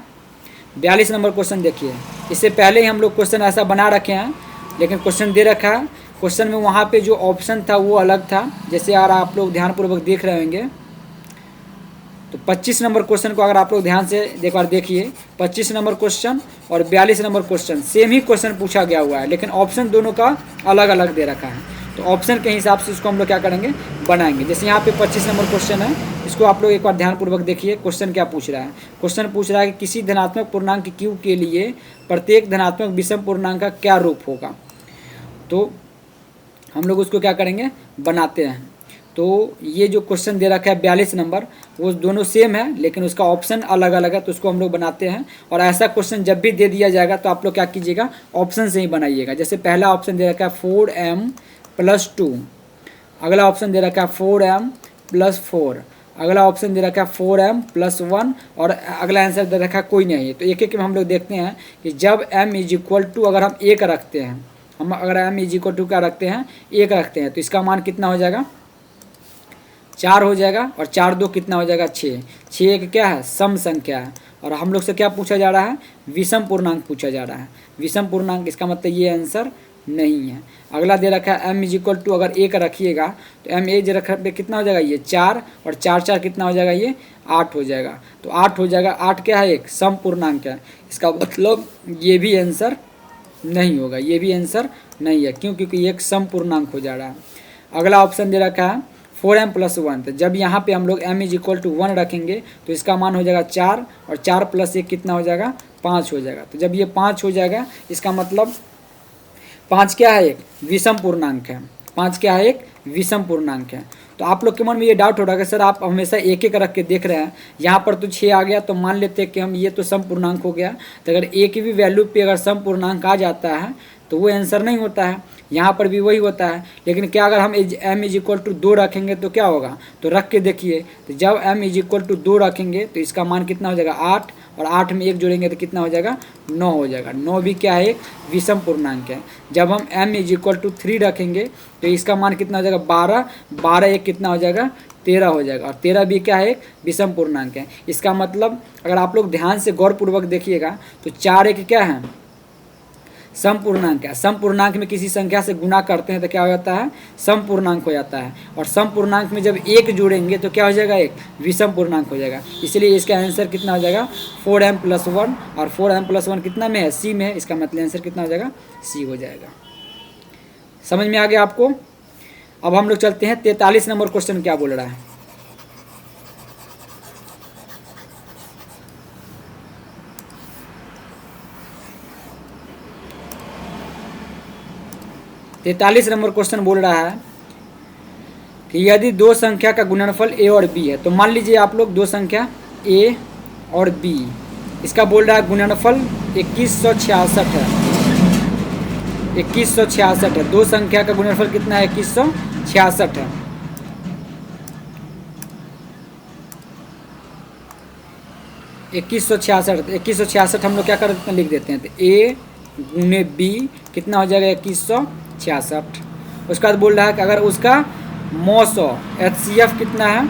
42 नंबर क्वेश्चन देखिए। इससे पहले ही हम लोग क्वेश्चन ऐसा बना रखे हैं, लेकिन क्वेश्चन दे रखा है। क्वेश्चन में वहाँ पे जो ऑप्शन था वो अलग था। जैसे यार आप लोग ध्यानपूर्वक देख रहे होंगे तो 25 नंबर क्वेश्चन को अगर आप लोग ध्यान से एक बार देखिए, 25 नंबर क्वेश्चन और 42 नंबर क्वेश्चन सेम ही क्वेश्चन पूछा गया हुआ है, लेकिन ऑप्शन दोनों का अलग अलग दे रखा है। तो ऑप्शन के हिसाब से इसको हम लोग क्या करेंगे, बनाएंगे। जैसे यहाँ पे 25 नंबर क्वेश्चन है, इसको आप लोग एक बार ध्यानपूर्वक देखिए। क्वेश्चन क्या पूछ रहा है, क्वेश्चन पूछ रहा है कि किसी धनात्मक पूर्णांक q के लिए प्रत्येक धनात्मक विषम पूर्णांक का क्या रूप होगा। तो हम लोग उसको क्या करेंगे, बनाते हैं। तो ये जो क्वेश्चन दे रखा है 42 नंबर, वो दोनों सेम है लेकिन उसका ऑप्शन अलग अलग है, तो उसको हम लोग बनाते हैं। और ऐसा क्वेश्चन जब भी दे दिया जाएगा तो आप लोग क्या कीजिएगा, ऑप्शन से ही बनाइएगा। जैसे पहला ऑप्शन दे रखा है 4m + 2, अगला ऑप्शन दे रखा है 4m + 4, अगला ऑप्शन दे रखा है 4m + 1, और अगला आंसर दे रखा है कोई नहीं है। तो एक एक में हम लोग देखते हैं कि जब m = अगर हम 1 रखते हैं, हम अगर m = क्या रखते हैं, 1 रखते हैं, तो इसका मान कितना हो जाएगा, 4 हो जाएगा। और 4 2 कितना हो जाएगा, 6। 6 एक क्या है, सम संख्या है। और हम लोग से क्या पूछा जा रहा है, विषम पूर्णांक पूछा जा रहा है। विषम पूर्णांक, इसका मतलब ये आंसर नहीं है। अगला दे रखा है m = अगर 1 रखिएगा तो m एज रखने पे कितना हो जाएगा, ये 4, और 4 4 कितना हो जाएगा, ये 8 हो जाएगा। तो 8 हो जाएगा। 8 क्या है, एक सम पूर्णांक है। इसका मतलब ये भी आंसर नहीं होगा, ये भी आंसर नहीं है। क्यों, क्योंकि ये एक सम पूर्णांक हो जा रहा है। अगला ऑप्शन दे रखा है 4m + 1, तो जब यहाँ पे हम लोग m = 1 रखेंगे तो इसका मान हो जाएगा 4, और 4 + 1 कितना हो जाएगा, 5 हो जाएगा। तो जब ये 5 हो जाएगा, इसका मतलब 5 क्या है, एक विषम पूर्णांक है। 5 क्या है, एक विषम पूर्णांक है। तो आप लोग के मन में ये डाउट हो रहा है कि सर आप हमेशा एक एक रख के देख रहे हैं, यहाँ पर तो 6 आ गया तो मान लेते हैं कि हम ये तो सम पूर्णांक हो गया। तो अगर एक भी वैल्यू पे अगर सम पूर्णांक आ जाता है तो वो आंसर नहीं होता है। यहाँ पर भी वही होता है। लेकिन क्या अगर हम m = 2 रखेंगे तो क्या होगा, तो रख के देखिए। तो जब m = 2 रखेंगे तो इसका मान कितना हो जाएगा, 8, और 8 में 1 जोड़ेंगे तो कितना हो जाएगा, 9 हो जाएगा। 9 भी क्या है, एक विषम पूर्णांक है। जब हम m = 3 रखेंगे तो इसका मान कितना हो जाएगा, 12, 12 1 कितना हो जाएगा, 13 हो जाएगा। और 13 भी क्या है, एक विषम पूर्णांक है। इसका मतलब अगर आप लोग ध्यान से गौरपूर्वक देखिएगा तो 4 1 क्या है, सम पूर्णांक है। सम पूर्णांक में किसी संख्या से गुना करते हैं तो क्या हो जाता है, सम पूर्णांक हो जाता है। और सम पूर्णांक में जब 1 जोड़ेंगे तो क्या हो जाएगा, एक विषम पूर्णांक हो जाएगा। इसलिए इसका आंसर कितना हो जाएगा, 4m + 1, और 4m + 1 कितना में है, सी में है। इसका मतलब आंसर कितना हो जाएगा, सी हो जाएगा। समझ में आ गया आपको। अब हम लोग चलते हैं 43 नंबर क्वेश्चन क्या बोल रहा है। तैंतालीस नंबर क्वेश्चन बोल रहा है कि यदि दो संख्या का गुणनफल a और b है, तो मान लीजिए आप लोग दो संख्या a और b, इसका बोल रहा है गुणनफल 2166 है। 2166 है। दो संख्या का गुणनफल कितना है? 2166 है। इक्कीस सौ छियासठ हम लोग क्या कर देते हैं, लिख देते हैं। तो ए गुने बी कितना हो जाएगा? 2166। उसके बाद बोल रहा है कि अगर उसका मौसौ HCF कितना है?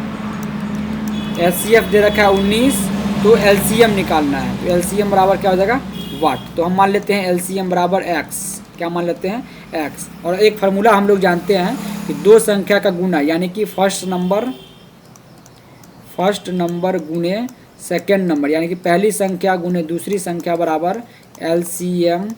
HCF दे रखा है 19, तो LCM निकालना है। तो LCM बराबर क्या हो जाएगा? वाट। तो हम मान लेते हैं LCM बराबर x। क्या मान लेते हैं? x। और एक फार्मूला हम लोग जानते हैं कि दो संख्या का गुना, यानी कि फर्स्ट नंबर गुने सेकेंड नंबर, यानी कि पहली संख्या गुने दूसरी संख्या बराबर LCM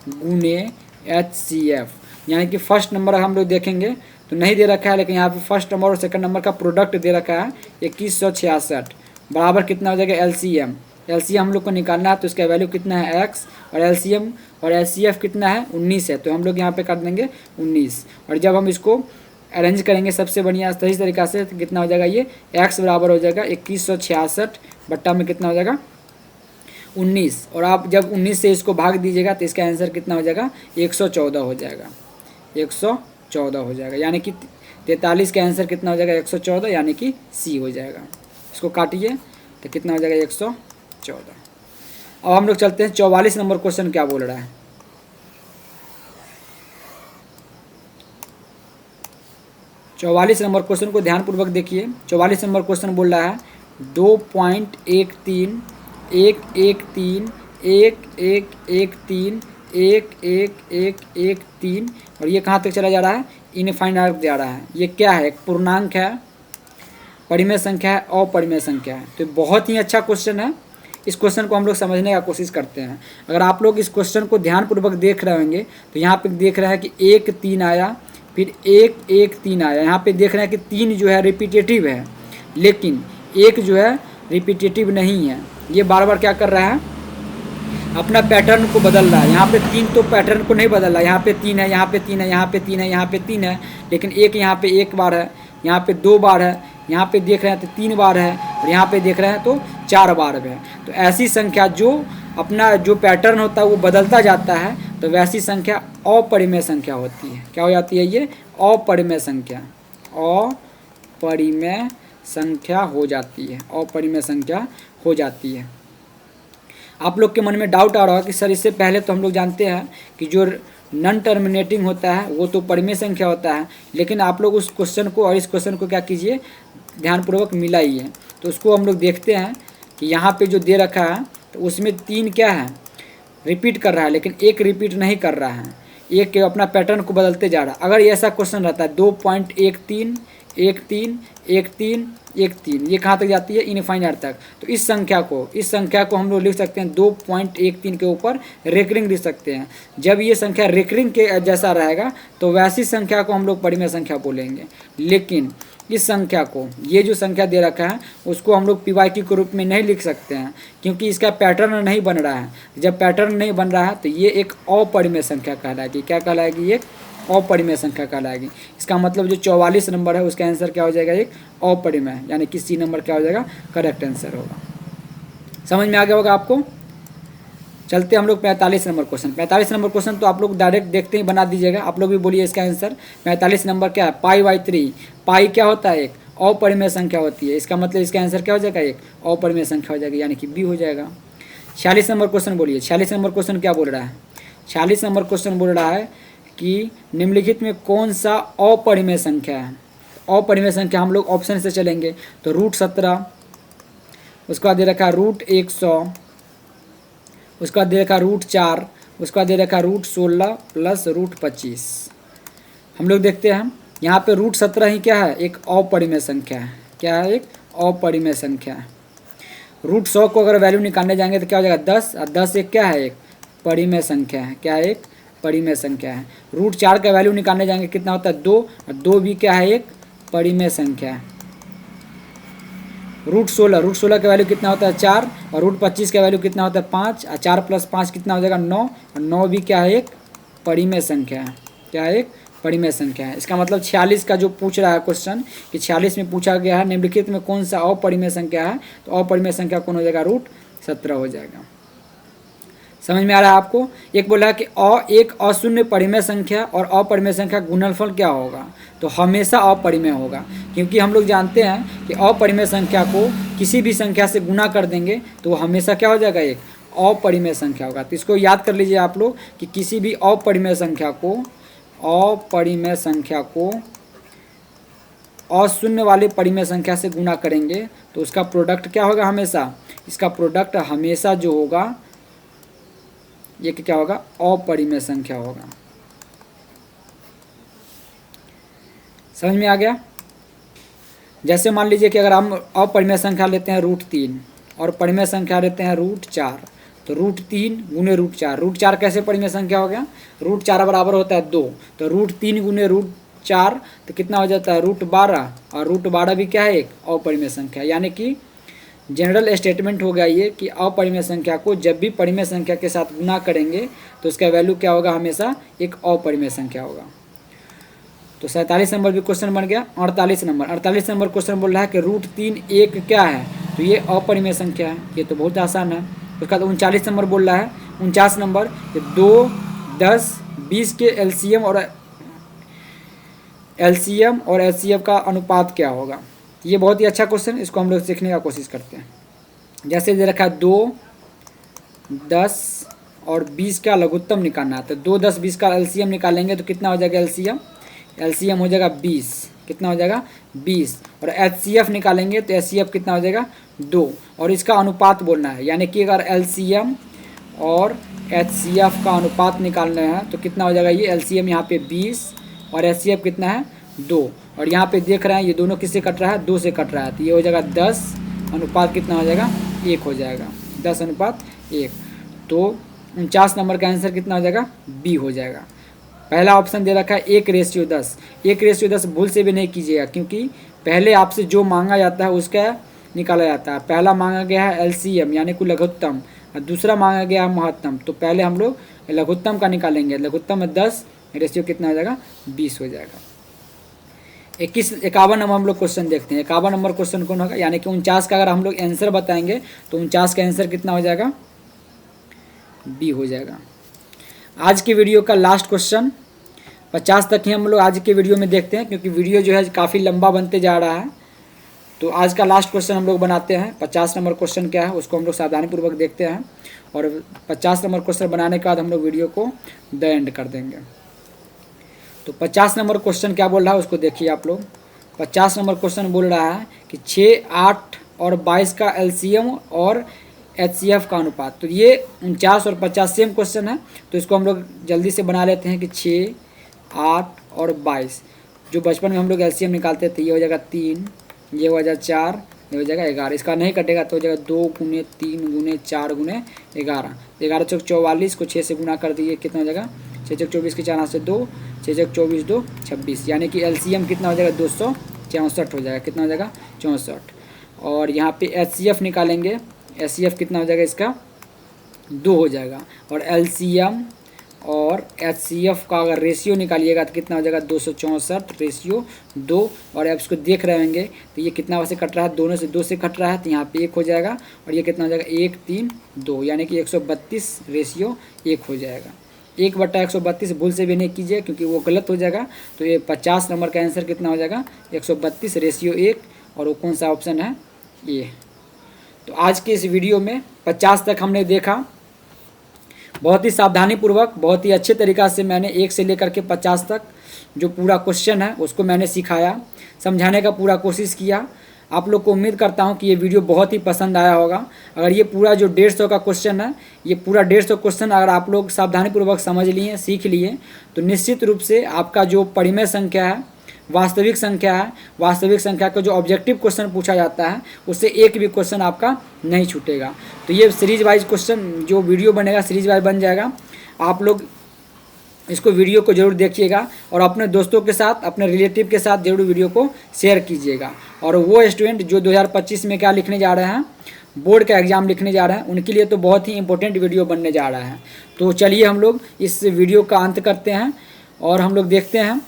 गुने HCF। यानी कि फर्स्ट नंबर हम लोग देखेंगे तो नहीं दे रखा है, लेकिन यहाँ पे फर्स्ट नंबर और सेकंड नंबर का प्रोडक्ट दे रखा है 2166 बराबर कितना हो जाएगा? LCM। LCM हम लोग को निकालना है, तो इसका वैल्यू कितना है? x। और LCM और HCF कितना है? 19 है। तो हम लोग यहाँ पे कर देंगे 19। और जब हम इसको अरेंज करेंगे सबसे बढ़िया सही तरीक़ा से, तो कितना हो जाएगा? ये x बराबर हो जाएगा 2166 बट्टा में कितना हो जाएगा? 19। और आप जब 19 से इसको भाग दीजिएगा तो इसका आंसर कितना हो जाएगा? 114 हो जाएगा। 114 हो जाएगा, यानी कि 43 का आंसर कितना हो जाएगा? 114, यानी कि सी हो जाएगा। इसको काटिए तो कितना हो जाएगा? 114। अब हम लोग चलते हैं 44 नंबर क्वेश्चन क्या बोल रहा है। 44 नंबर क्वेश्चन को ध्यानपूर्वक देखिए। 44 नंबर क्वेश्चन बोल रहा है 2.13 और ये कहाँ तक चला जा रहा है? इनफाइनाइट जा रहा है। ये क्या है? एक पूर्णांक है, परिमेय संख्या है, अपरिमेय संख्या है। तो बहुत ही अच्छा क्वेश्चन है। इस क्वेश्चन को हम लोग समझने का कोशिश करते हैं। अगर आप लोग इस क्वेश्चन को ध्यानपूर्वक देख रहे होंगे तो यहाँ पे देख रहे हैं कि 1 3 आया, फिर 1 1 3 आया। यहाँ पे देख रहे हैं कि 3 जो है रिपीटेटिव है, लेकिन 1 जो है रिपीटेटिव नहीं है। ये बार बार क्या कर रहा है? अपना पैटर्न को बदल रहा है। यहाँ पे 3 तो पैटर्न को नहीं बदल रहा है। यहाँ पे 3 है, यहाँ पे 3 है, यहाँ पे 3 है, यहाँ पे 3 है, लेकिन 1 यहाँ पे 1 बार है, यहाँ पे 2 बार है, यहाँ पे देख रहे हैं तो 3 बार है, और यहाँ पे देख रहे हैं तो 4 बार है। तो ऐसी संख्या जो अपना जो पैटर्न होता है वो बदलता जाता है, तो वैसी संख्या अपरिमेय संख्या होती है। क्या हो जाती है? ये अपरिमेय संख्या, अपरिमेय संख्या हो जाती है। अपरिमेय संख्या हो जाती है। आप लोग के मन में डाउट आ रहा है कि सर इससे पहले तो हम लोग जानते हैं कि जो नॉन टर्मिनेटिंग होता है वो तो परिमेय संख्या होता है, लेकिन आप लोग उस क्वेश्चन को और इस क्वेश्चन को क्या कीजिए? ध्यानपूर्वक मिलाइए। तो उसको हम लोग देखते हैं कि यहाँ पे जो दे रखा है तो उसमें 3 क्या है? रिपीट कर रहा है, लेकिन 1 रिपीट नहीं कर रहा है। 1 के अपना पैटर्न को बदलते जा रहा है। अगर ऐसा क्वेश्चन रहता है 2.13 1 3 1 3 1 3, ये कहाँ तक जाती है? इनफाइनाइट तक। तो इस संख्या को हम लोग लिख सकते हैं 2.13 के ऊपर रेकरिंग लिख सकते हैं। जब ये संख्या रेकरिंग के जैसा रहेगा तो वैसी संख्या को हम लोग परिमेय संख्या बोलेंगे। लेकिन इस संख्या को, ये जो संख्या दे रखा है उसको हम लोग PYQ के रूप में नहीं लिख सकते हैं, क्योंकि इसका पैटर्न नहीं बन रहा है। जब पैटर्न नहीं बन रहा है तो ये एक अपरिमेय संख्या कहलाएगी। क्या कहलाएगी? ये अपरिमेय संख्या कहलाएगी। इसका मतलब जो 44 नंबर है उसका आंसर क्या हो जाएगा? एक अपरिमेय, यानी कि सी नंबर क्या हो जाएगा? करेक्ट आंसर होगा। समझ में आ गया होगा आपको। चलते हम लोग 45 नंबर क्वेश्चन। 45 नंबर क्वेश्चन तो आप लोग डायरेक्ट देखते ही बना दीजिएगा। आप लोग भी बोलिए इसका आंसर। 45 नंबर क्या है? π/3। पाई क्या होता है? एक अपरिमेय संख्या होती है। इसका मतलब इसका आंसर क्या हो जाएगा? एक अपरिमेय संख्या हो जाएगी, यानी कि बी हो जाएगा। 46 नंबर क्वेश्चन बोलिए। 46 नंबर क्वेश्चन क्या बोल रहा है? 46 नंबर क्वेश्चन बोल रहा है कि निम्नलिखित में कौन सा अपरिमेय संख्या है? अपरिमेय संख्या हम लोग ऑप्शन से चलेंगे तो √17, उसका दे रखा √100, उसका दे रखा √4, उसका दे रखा √16 प्लस √25। हम लोग देखते हैं यहाँ पे √17 ही क्या है? एक अपरिमेय संख्या है। क्या है? एक अपरिमेय संख्या है। √100 को अगर वैल्यू निकालने जाएंगे तो क्या हो जाएगा? 10, और 10 एक क्या है? एक परिमेय संख्या है। क्या है? एक परिमेय संख्या है। √4 का वैल्यू निकालने जाएंगे कितना होता है? 2, और 2 भी क्या है? एक परिमेय संख्या है। √16 का वैल्यू कितना होता है? 4, और √25 का वैल्यू कितना होता है? 5, और 4 + 5 कितना हो जाएगा? 9, और 9 भी क्या है? एक परिमेय संख्या है। क्या है? एक परिमेय संख्या है। इसका मतलब 46 का जो पूछ रहा है क्वेश्चन कि 46 में पूछा गया है निम्नलिखित में कौन सा अपरिमेय संख्या है, तो अपरिमेय संख्या कौन हो जाएगा? √17 हो जाएगा। समझ में आ रहा है आपको। एक बोला है कि एक अशून्य परिमेय संख्या और अपरिमेय संख्या गुणनफल क्या होगा, तो हमेशा अपरिमेय होगा, क्योंकि हम लोग जानते हैं कि अपरिमेय संख्या को किसी भी संख्या से गुना कर देंगे तो वो हमेशा क्या हो जाएगा, एक अपरिमेय संख्या होगा। तो इसको याद कर लीजिए आप लोग कि किसी भी अपरिमेय संख्या को अशून्य वाले परिमेय संख्या से गुना करेंगे तो उसका प्रोडक्ट क्या होगा, हमेशा इसका प्रोडक्ट हमेशा जो होगा ये क्या होगा, अपरिमेय संख्या होगा। समझ में आ गया। जैसे मान लीजिए कि अगर हम अपरिमेय संख्या लेते हैं √3 और परिमेय संख्या लेते हैं √4, तो √3 गुने √4, √4 कैसे परिमेय संख्या हो गया, √4 बराबर होता है 2, तो √3 गुने √4 तो कितना हो जाता है √12, और √12 भी क्या है, एक अपरिमेय संख्या। यानी कि जनरल स्टेटमेंट हो गया ये कि अपरिमेय संख्या को जब भी परिमेय संख्या के साथ गुना करेंगे तो उसका वैल्यू क्या होगा, हमेशा एक अपरिमेय संख्या होगा। तो 47 नंबर भी क्वेश्चन बन गया। 48 नंबर क्वेश्चन बोल रहा है कि √3 एक क्या है, तो ये अपरिमेय संख्या है, ये तो बहुत आसान है। उसका तो 39 नंबर बोल रहा है, 49 नंबर कि 2, 10, 20 के एलसीएम और एचसीएफ का अनुपात क्या होगा। ये बहुत ही अच्छा क्वेश्चन, इसको हम लोग सीखने का कोशिश करते हैं। जैसे दे रखा है 2, 10 और 20 का लघुत्तम निकालना है, तो 2, 10, 20 का एलसीएम निकालेंगे तो कितना हो जाएगा, एलसीएम हो जाएगा 20, कितना हो जाएगा 20, और एचसीएफ निकालेंगे तो एचसीएफ कितना हो जाएगा 2, और इसका अनुपात बोलना है। यानी कि अगर एलसीएम और एचसीएफ का अनुपात निकालना है तो कितना हो जाएगा, ये एलसीएम यहाँ पे 20 और एचसीएफ कितना है 2, और यहाँ पे देख रहे हैं ये दोनों किससे कट रहा है, 2 से कट रहा है, तो ये हो जाएगा 10 अनुपात कितना हो जाएगा, 1 हो जाएगा, 10 अनुपात 1। तो 49 नंबर का आंसर कितना हो जाएगा, बी हो जाएगा। पहला ऑप्शन दे रखा है 1:10, 1:10 भूल से भी नहीं कीजिएगा, क्योंकि पहले आपसे जो मांगा जाता है उसका निकाला जाता है। पहला मांगा गया है एलसीएम यानी कि लघुत्तम, और दूसरा मांगा गया है महत्तम, तो पहले हम लोग लघुत्तम का निकालेंगे। लघुत्तम में 10, रेशियो कितना हो जाएगा, 20 हो जाएगा। 51 नंबर हम लोग क्वेश्चन देखते हैं। 51 नंबर क्वेश्चन कौन होगा, यानी कि 49 का अगर हम लोग आंसर बताएंगे तो 49 का आंसर कितना हो जाएगा, बी हो जाएगा। आज की वीडियो का लास्ट क्वेश्चन 50 तक ही हम लोग आज के वीडियो में देखते हैं, क्योंकि वीडियो जो है काफ़ी लंबा बनते जा रहा है। तो आज का लास्ट क्वेश्चन हम लोग बनाते हैं। 50 नंबर क्वेश्चन क्या है उसको हम लोग सावधानीपूर्वक देखते हैं, और 50 नंबर क्वेश्चन बनाने के बाद हम लोग वीडियो को द एंड कर देंगे। तो 50 नंबर क्वेश्चन क्या बोल रहा है उसको देखिए आप लोग। 50 नंबर क्वेश्चन बोल रहा है कि 6, 8 और 22 का एलसीएम और एचसीएफ का अनुपात। तो ये 49 और 50 सेम क्वेश्चन है, तो इसको हम लोग जल्दी से बना लेते हैं कि 6, 8 और 22, जो बचपन में हम लोग एलसीएम निकालते थे, ये हो जाएगा 3, ये हो जाएगा 4, ये हो जाएगा 11। इसका नहीं कटेगा तो हो जाएगा 2 गुने 3 गुने 4 गुने 11, 11 चौक 44 को 6 से गुना कर दिए, कितना हो जाएगा 6 चौक 24 के 4 हाथ से 2, 6 चौक 24 2 26, यानी कि एलसीएम कितना हो जाएगा 264 हो जाएगा, कितना हो जाएगा 64। और यहाँ पे एचसीएफ निकालेंगे, एचसीएफ कितना हो जाएगा इसका 2 हो जाएगा, और एलसीएम और एचसीएफ का अगर रेशियो निकालिएगा तो कितना हो जाएगा 264 रेशियो 2, और अब इसको देख रहे होंगे तो ये कितना वैसे कट रहा है, दोनों से 2 से कट रहा है, तो यहाँ पे 1 हो जाएगा, और ये कितना हो जाएगा 1, 3, 2, यानी कि 132 रेशियो 1 हो जाएगा। 1/132 भूल से भी नहीं कीजिए क्योंकि वो गलत हो जाएगा। तो ये 50 नंबर का आंसर कितना हो जाएगा 132 रेशियो 1, और वो कौन सा ऑप्शन है, ये। तो आज के इस वीडियो में 50 तक हमने देखा, बहुत ही सावधानीपूर्वक, बहुत ही अच्छे तरीक़ा से मैंने 1 से लेकर के 50 तक जो पूरा क्वेश्चन है उसको मैंने सिखाया, समझाने का पूरा कोशिश किया। आप लोग को उम्मीद करता हूं कि ये वीडियो बहुत ही पसंद आया होगा। अगर ये पूरा जो 150 का क्वेश्चन है, ये पूरा 150 क्वेश्चन अगर आप लोग सावधानीपूर्वक समझ लिए, सीख लिए, तो निश्चित रूप से आपका जो परिमेय संख्या है, वास्तविक संख्या है, वास्तविक संख्या का जो ऑब्जेक्टिव क्वेश्चन पूछा जाता है उससे एक भी क्वेश्चन आपका नहीं छूटेगा। तो ये सीरीज वाइज क्वेश्चन जो वीडियो बनेगा सीरीज वाइज बन जाएगा। आप लोग इसको वीडियो को जरूर देखिएगा और अपने दोस्तों के साथ, अपने रिलेटिव के साथ जरूर वीडियो को शेयर कीजिएगा। और वो स्टूडेंट जो 2025 में क्या लिखने जा रहे हैं, बोर्ड का एग्ज़ाम लिखने जा रहे हैं, उनके लिए तो बहुत ही इंपॉर्टेंट वीडियो बनने जा रहा है। तो चलिए हम लोग इस वीडियो का अंत करते हैं और हम लोग देखते हैं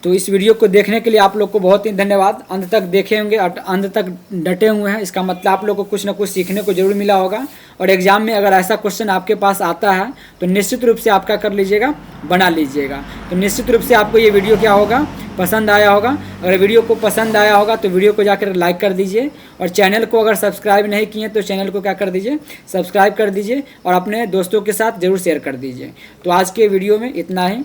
तो इस वीडियो को देखने के लिए आप लोग को बहुत ही धन्यवाद। अंत तक देखे होंगे, अंत तक डटे हुए हैं, इसका मतलब आप लोग को कुछ ना कुछ सीखने को जरूर मिला होगा। और एग्जाम में अगर ऐसा क्वेश्चन आपके पास आता है तो निश्चित रूप से आप क्या कर लीजिएगा, बना लीजिएगा। तो निश्चित रूप से आपको ये वीडियो क्या होगा, पसंद आया होगा। अगर वीडियो को पसंद आया होगा तो वीडियो को जाकर लाइक कर दीजिए, और चैनल को अगर सब्सक्राइब नहीं किए तो चैनल को क्या कर दीजिए, सब्सक्राइब कर दीजिए, और अपने दोस्तों के साथ ज़रूर शेयर कर दीजिए। तो आज के वीडियो में इतना ही।